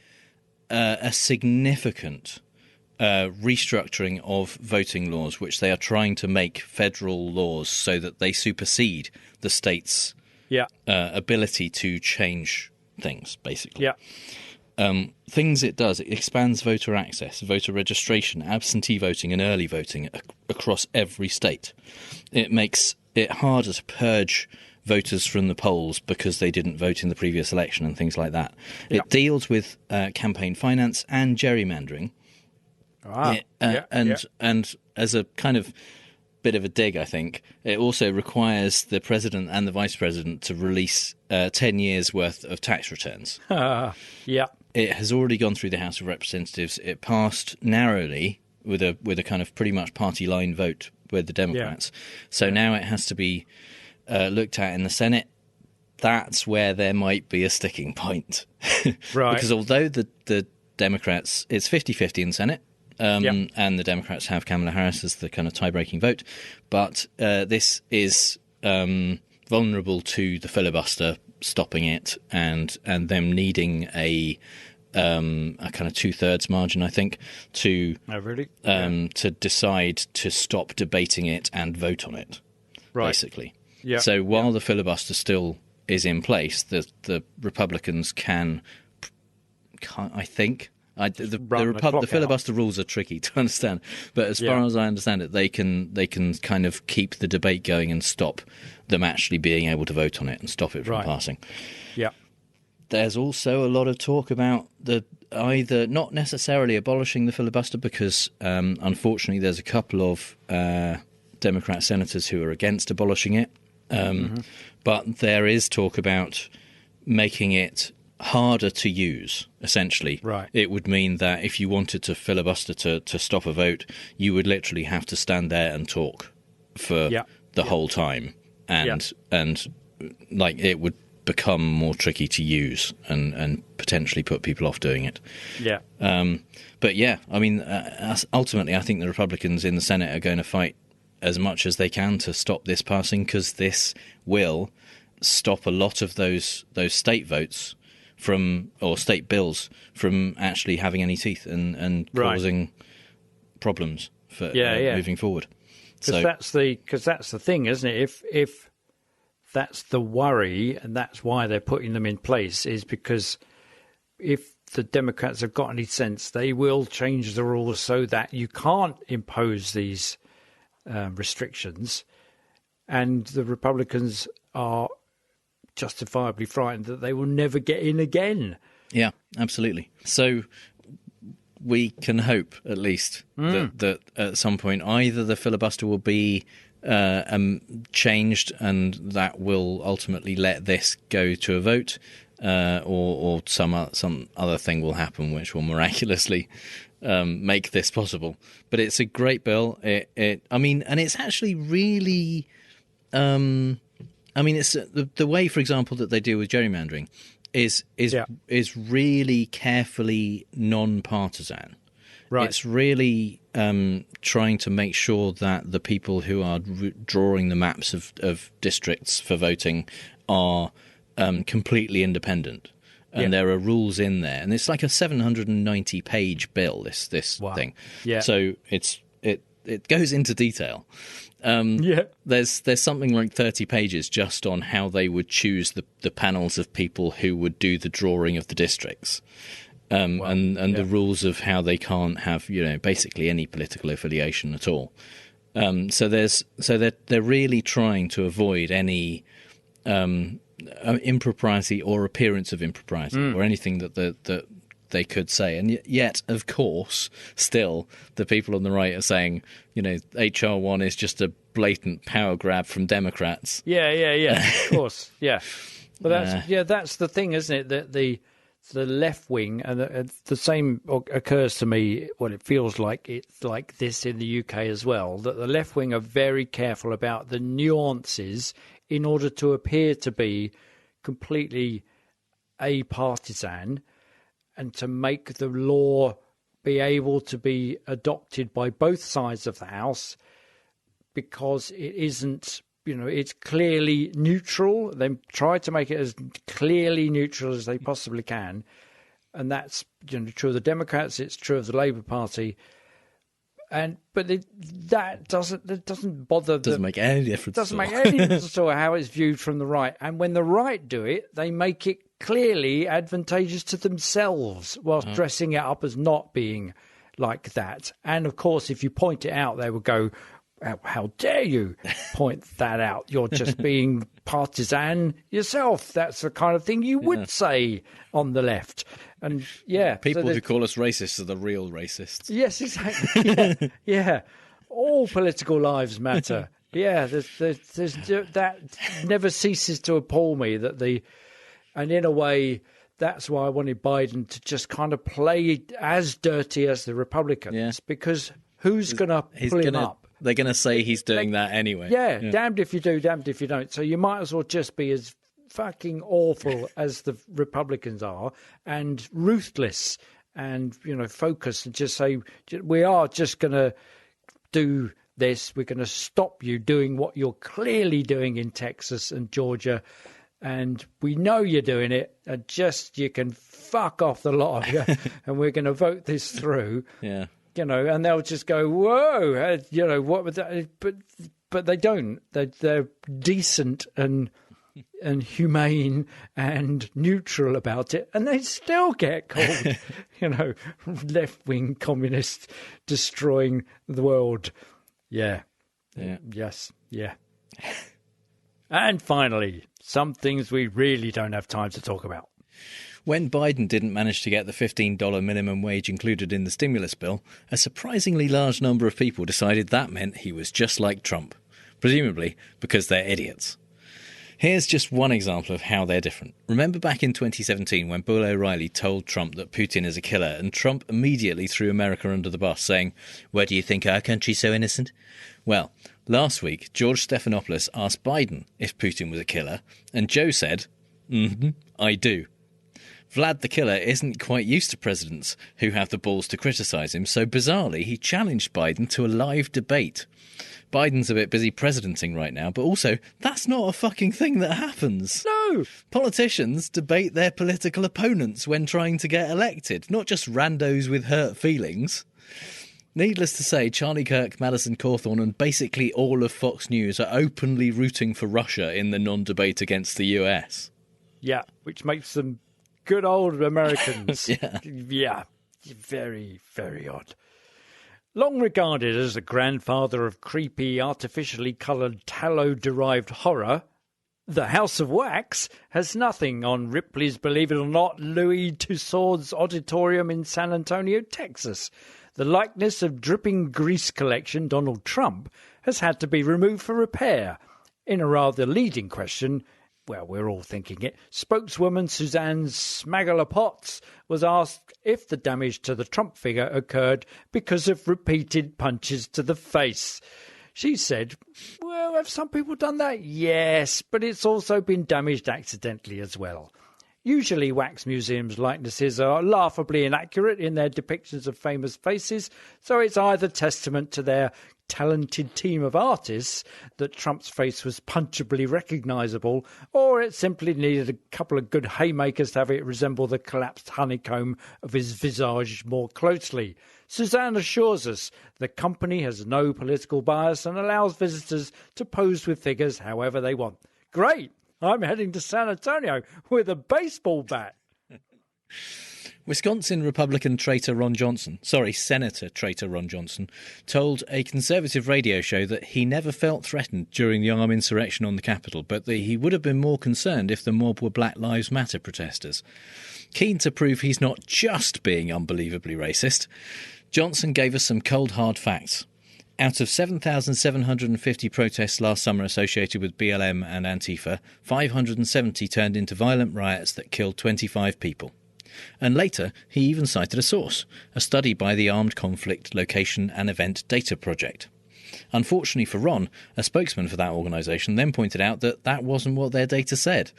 significant restructuring of voting laws, which they are trying to make federal laws so that they supersede the state's ability to change things, basically. Things it does, it expands voter access, voter registration, absentee voting and early voting across every state. It makes it harder to purge voters from the polls because they didn't vote in the previous election and things like that. It deals with campaign finance and gerrymandering. And as a kind of bit of a dig, I think, it also requires the president and the vice president to release 10 years worth of tax returns. It has already gone through the House of Representatives. It passed narrowly with a kind of pretty much party line vote with the Democrats. So now it has to be looked at in the Senate. That's where there might be a sticking point. Because although the Democrats, it's 50-50 in the Senate, and the Democrats have Kamala Harris as the kind of tie-breaking vote, but this is vulnerable to the filibuster stopping it and them needing a kind of 2/3 margin, I think, to to decide to stop debating it and vote on it, basically. So while the filibuster still is in place, the Republicans can I think. The filibuster rules are tricky to understand, but as far as I understand it, they can kind of keep the debate going and stop them actually being able to vote on it and stop it from passing. There's also a lot of talk about either not necessarily abolishing the filibuster, because unfortunately there's a couple of Democrat senators who are against abolishing it, but there is talk about making it harder to use, essentially. It would mean that if you wanted to filibuster to stop a vote, you would literally have to stand there and talk for the whole time and like it would become more tricky to use and potentially put people off doing it. Yeah. But yeah, I mean, ultimately, I think the Republicans in the Senate are going to fight as much as they can to stop this passing, because this will stop a lot of those state votes or state bills from actually having any teeth and causing problems for moving forward. Because that's the thing, isn't it? If that's the worry, and that's why they're putting them in place, is because if the Democrats have got any sense, they will change the rules so that you can't impose these restrictions, and the Republicans are justifiably frightened that they will never get in again. Yeah, absolutely. So we can hope, at least, that at some point either the filibuster will be changed, and that will ultimately let this go to a vote, or some other thing will happen which will miraculously make this possible. But it's a great bill. And it's actually really, it's the way, for example, that they deal with gerrymandering is really carefully non-partisan. Right. It's really trying to make sure that the people who are drawing the maps of districts for voting are completely independent. And there are rules in there. And it's like a 790-page bill, this thing. Yeah. So it goes into detail. There's something like 30 pages just on how they would choose the panels of people who would do the drawing of the districts. And the rules of how they can't have, basically any political affiliation at all. So they're really trying to avoid any impropriety or appearance of impropriety or anything that they could say. And yet, of course, still the people on the right are saying, HR 1 is just a blatant power grab from Democrats. Yeah, of course, yeah. But that's the thing, isn't it? That the left wing, and the same occurs to me. Well, it feels like it's like this in the UK as well. That the left wing are very careful about the nuances in order to appear to be completely apartisan, and to make the law be able to be adopted by both sides of the House, because it isn't, it's clearly neutral. They try to make it as clearly neutral as they possibly can. And that's true of the Democrats, it's true of the Labour Party. But that doesn't bother. Doesn't make any difference. Doesn't make any difference at all how it's viewed from the right. And when the right do it, they make it clearly advantageous to themselves, whilst dressing it up as not being like that. And of course, if you point it out, they will go, "How dare you point that out? You're just being partisan yourself." That's the kind of thing you would say on the left. And people who call us racists are the real racists. Yes, exactly. Yeah. All political lives matter. Yeah, there's that never ceases to appall me and in a way, that's why I wanted Biden to just kind of play as dirty as the Republicans, because who's going to pull him up? They're going to say he's doing that anyway. Yeah, damned if you do, damned if you don't. So you might as well just be as fucking awful as the Republicans are, and ruthless, and focus, and just say, we are just going to do this. We're going to stop you doing what you're clearly doing in Texas and Georgia, and we know you're doing it, and you can fuck off, the lot of you, and we're going to vote this through. Yeah. And they'll just go, whoa, what would that? But they don't. They're decent and humane and neutral about it, and they still get called, left-wing communists destroying the world. Yeah. Yes. Yeah. And finally, some things we really don't have time to talk about. When Biden didn't manage to get the $15 minimum wage included in the stimulus bill, a surprisingly large number of people decided that meant he was just like Trump, presumably because they're idiots. Here's just one example of how they're different. Remember back in 2017 when Bill O'Reilly told Trump that Putin is a killer, and Trump immediately threw America under the bus, saying, "Where do you think our country's so innocent?" Well, Last week, George Stephanopoulos asked Biden if Putin was a killer, and Joe said, I do. Vlad the killer isn't quite used to presidents who have the balls to criticise him, so bizarrely he challenged Biden to a live debate. Biden's a bit busy presidenting right now, but also, that's not a fucking thing that happens. No! Politicians debate their political opponents when trying to get elected, not just randos with hurt feelings. Needless to say, Charlie Kirk, Madison Cawthorn and basically all of Fox News are openly rooting for Russia in the non-debate against the US. Yeah, which makes them good old Americans. Yeah. Very, very odd. Long regarded as the grandfather of creepy, artificially coloured, tallow-derived horror, The House of Wax has nothing on Ripley's, believe it or not, Louis Tussauds Auditorium in San Antonio, Texas. The likeness of dripping grease collection Donald Trump has had to be removed for repair. In a rather leading question, well, we're all thinking it, spokeswoman Suzanne Smagler-Potts was asked if the damage to the Trump figure occurred because of repeated punches to the face. She said, well, have some people done that? Yes, but it's also been damaged accidentally as well. Usually wax museums' likenesses are laughably inaccurate in their depictions of famous faces, so it's either testament to their talented team of artists that Trump's face was punchably recognisable, or it simply needed a couple of good haymakers to have it resemble the collapsed honeycomb of his visage more closely. Suzanne assures us the company has no political bias and allows visitors to pose with figures however they want. Great! I'm heading to San Antonio with a baseball bat. Wisconsin Republican Senator Ron Johnson, told a conservative radio show that he never felt threatened during the armed insurrection on the Capitol, but that he would have been more concerned if the mob were Black Lives Matter protesters. Keen to prove he's not just being unbelievably racist, Johnson gave us some cold, hard facts. Out of 7,750 protests last summer associated with BLM and Antifa, 570 turned into violent riots that killed 25 people. And later, he even cited a source, a study by the Armed Conflict Location and Event Data Project. Unfortunately for Ron, a spokesman for that organisation then pointed out that that wasn't what their data said.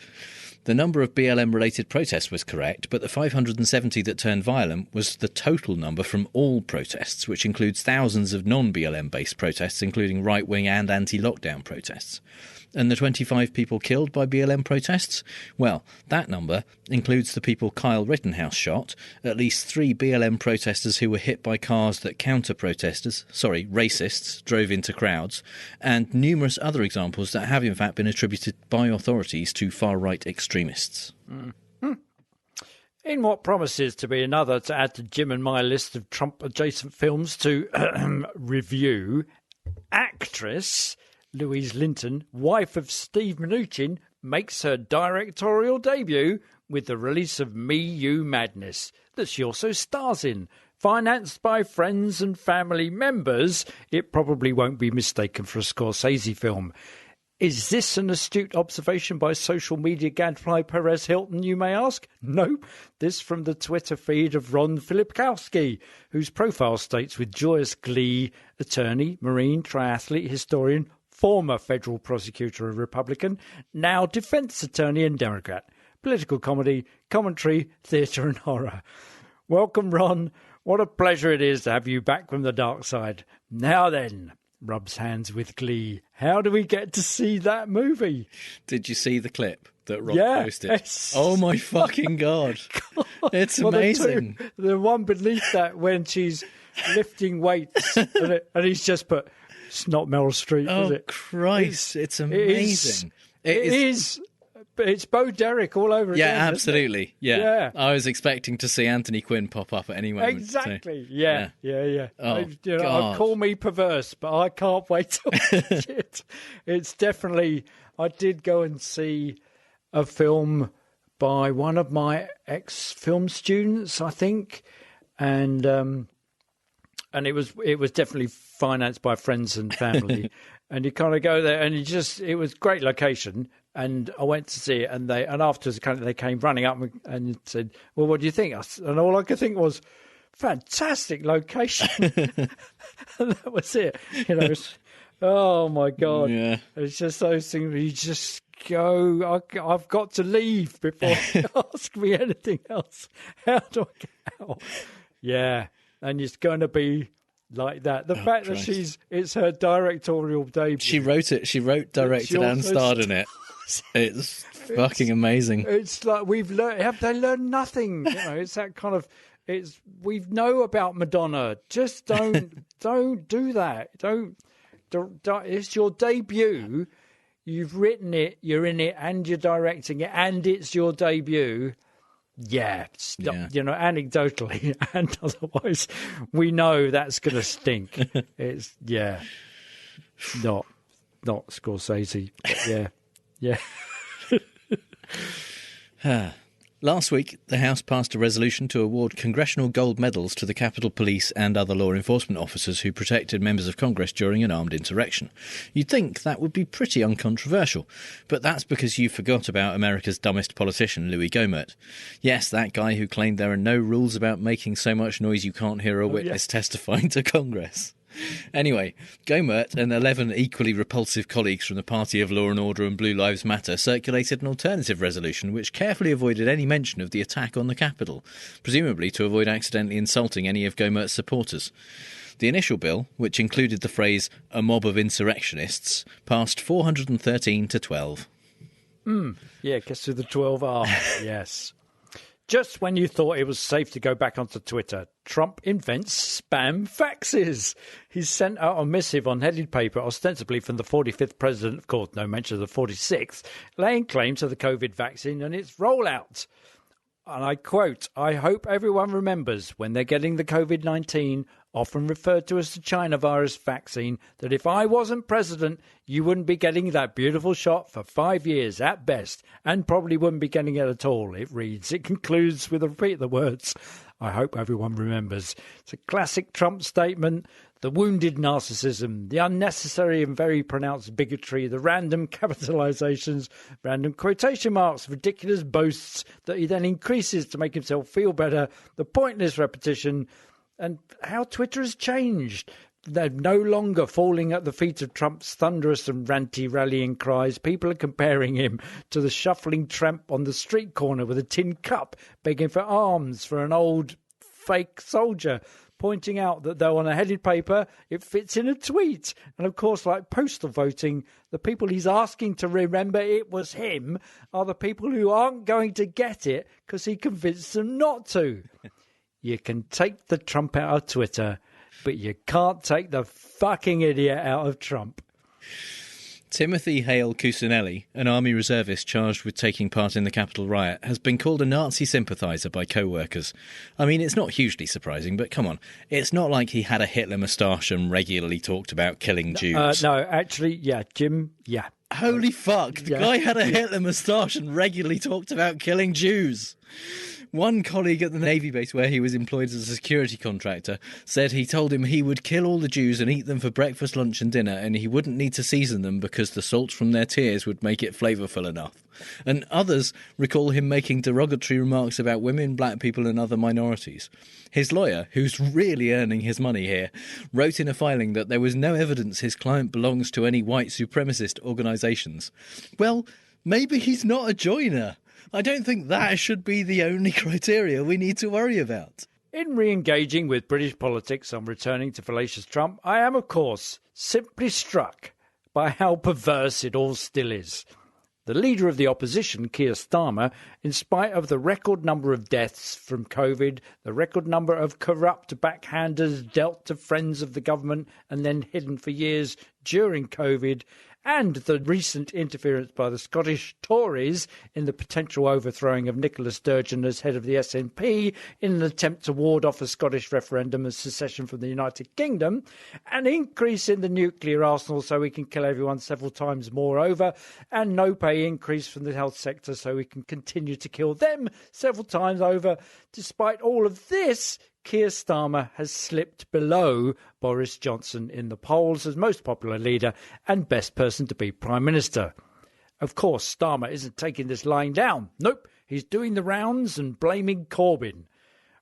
The number of BLM-related protests was correct, but the 570 that turned violent was the total number from all protests, which includes thousands of non-BLM-based protests, including right-wing and anti-lockdown protests. And the 25 people killed by BLM protests? Well, that number includes the people Kyle Rittenhouse shot, at least 3 BLM protesters who were hit by cars that racists, drove into crowds, and numerous other examples that have in fact been attributed by authorities to far-right extremists. In what promises to be another to add to Jim and my list of Trump-adjacent films to review, actress Louise Linton, wife of Steve Mnuchin, makes her directorial debut with the release of Me, You Madness, that she also stars in. Financed by friends and family members, it probably won't be mistaken for a Scorsese film. Is this an astute observation by social media gadfly Perez Hilton, you may ask? No, this from the Twitter feed of Ron Filipkowski, whose profile states with joyous glee, attorney, marine, triathlete, historian, former federal prosecutor and Republican, now defence attorney and Democrat. Political comedy, commentary, theatre and horror. Welcome, Ron. What a pleasure it is to have you back from the dark side. Now then, rubs hands with glee, how do we get to see that movie? Did you see the clip that Ron posted? Yes. Oh my fucking God. It's amazing. The one beneath that when she's lifting weights and he's just put... It's not Meryl Streep, is it? Oh, Christ, it's amazing. It is. It's Bo Derek all over again. Yeah, absolutely. Isn't it? Yeah. I was expecting to see Anthony Quinn pop up at any moment. Exactly. So, yeah. Oh, God. Call me perverse, but I can't wait to watch it. It's definitely... I did go and see a film by one of my ex-film students, I think, and it was definitely financed by friends and family. And you kind of go there, and it was great location. And I went to see it, and afterwards they came running up and said, "Well, what do you think?" And all I could think was, "Fantastic location," and that was it. Oh, my God. Yeah. It's just those things where you just go, I've got to leave before you ask me anything else. How do I get out? Yeah, and it's going to be like that. The fact Christ. that it's her directorial debut. She wrote it. She wrote, directed, and starred in it. It's fucking amazing. It's like we've learned. Have they learned nothing? You know, it's that kind of. We know about Madonna. Just don't do that. Don't. It's your debut. You've written it. You're in it, and you're directing it, and it's your debut. Yeah, you know, anecdotally and otherwise, we know that's going to stink. It's not Scorsese. But yeah. Last week, the House passed a resolution to award congressional gold medals to the Capitol Police and other law enforcement officers who protected members of Congress during an armed insurrection. You'd think that would be pretty uncontroversial, but that's because you forgot about America's dumbest politician, Louis Gohmert. Yes, that guy who claimed there are no rules about making so much noise you can't hear a witness testifying to Congress. Anyway, Gohmert and 11 equally repulsive colleagues from the Party of Law and Order and Blue Lives Matter circulated an alternative resolution which carefully avoided any mention of the attack on the Capitol, presumably to avoid accidentally insulting any of Gohmert's supporters. The initial bill, which included the phrase, "a mob of insurrectionists," passed 413 to 12. Yeah, gets to the 12R. Yes. Just when you thought it was safe to go back onto Twitter, Trump invents spam faxes. He's sent out a missive on headed paper, ostensibly from the 45th president, of course, no mention of the 46th, laying claim to the COVID vaccine and its rollout. And I quote, "I hope everyone remembers when they're getting the COVID-19, often referred to as the China virus vaccine, that if I wasn't president, you wouldn't be getting that beautiful shot for 5 years at best, and probably wouldn't be getting it at all," it reads. It concludes with a repeat of the words, "I hope everyone remembers." It's a classic Trump statement. The wounded narcissism, the unnecessary and very pronounced bigotry, the random capitalizations, random quotation marks, ridiculous boasts that he then increases to make himself feel better, the pointless repetition, and how Twitter has changed. They're no longer falling at the feet of Trump's thunderous and ranty rallying cries. People are comparing him to the shuffling tramp on the street corner with a tin cup, begging for alms for an old fake soldier, pointing out that though on a headed paper, it fits in a tweet. And of course, like postal voting, the people he's asking to remember it was him are the people who aren't going to get it because he convinced them not to. You can take the Trump out of Twitter, but you can't take the fucking idiot out of Trump. Timothy Hale Cusinelli, an army reservist charged with taking part in the Capitol riot, has been called a Nazi sympathiser by co-workers. I mean, it's not hugely surprising, but come on. It's not like he had a Hitler moustache and regularly talked about killing Jews. No, actually, yeah, Jim, yeah. Holy fuck, the guy had a Hitler moustache and regularly talked about killing Jews. One colleague at the Navy base where he was employed as a security contractor said he told him he would kill all the Jews and eat them for breakfast, lunch and dinner, and he wouldn't need to season them because the salt from their tears would make it flavourful enough. And others recall him making derogatory remarks about women, black people and other minorities. His lawyer, who's really earning his money here, wrote in a filing that there was no evidence his client belongs to any white supremacist organisations. Well, maybe he's not a joiner. I don't think that should be the only criteria we need to worry about. In re-engaging with British politics on returning to Fallacious Trump, I am, of course, simply struck by how perverse it all still is. The leader of the opposition, Keir Starmer, in spite of the record number of deaths from COVID, the record number of corrupt backhanders dealt to friends of the government and then hidden for years during COVID, and the recent interference by the Scottish Tories in the potential overthrowing of Nicola Sturgeon as head of the SNP in an attempt to ward off a Scottish referendum of secession from the United Kingdom, an increase in the nuclear arsenal so we can kill everyone several times more over, and no pay increase from the health sector so we can continue to kill them several times over. Despite all of this, Keir Starmer has slipped below Boris Johnson in the polls as most popular leader and best person to be Prime Minister. Of course, Starmer isn't taking this lying down. Nope, he's doing the rounds and blaming Corbyn,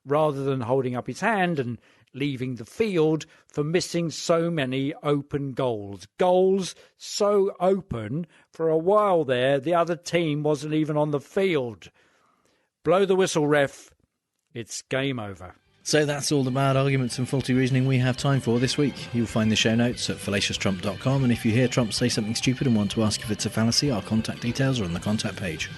rather than holding up his hand and leaving the field for missing so many open goals. Goals so open, for a while there, the other team wasn't even on the field. Blow the whistle, ref. It's game over. So that's all the bad arguments and faulty reasoning we have time for this week. You'll find the show notes at fallacioustrump.com, and if you hear Trump say something stupid and want to ask if it's a fallacy, our contact details are on the contact page.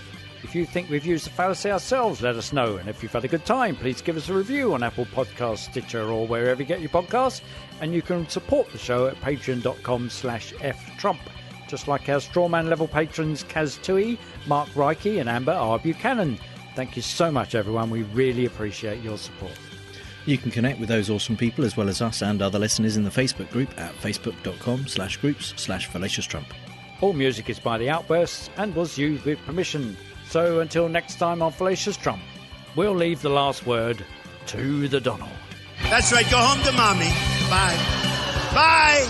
If you think we've used the fallacy ourselves, let us know. And if you've had a good time, please give us a review on Apple Podcasts, Stitcher, or wherever you get your podcasts. And you can support the show at patreon.com/ftrump. Just like our strawman level patrons Kaz Tui, Mark Reiki, and Amber R. Buchanan. Thank you so much, everyone. We really appreciate your support. You can connect with those awesome people as well as us and other listeners in the Facebook group at facebook.com/groups/fallacioustrump. All music is by The Outbursts and was used with permission. So until next time on Fallacious Trump, we'll leave the last word to the Donald. That's right. Go home to mommy. Bye. Bye.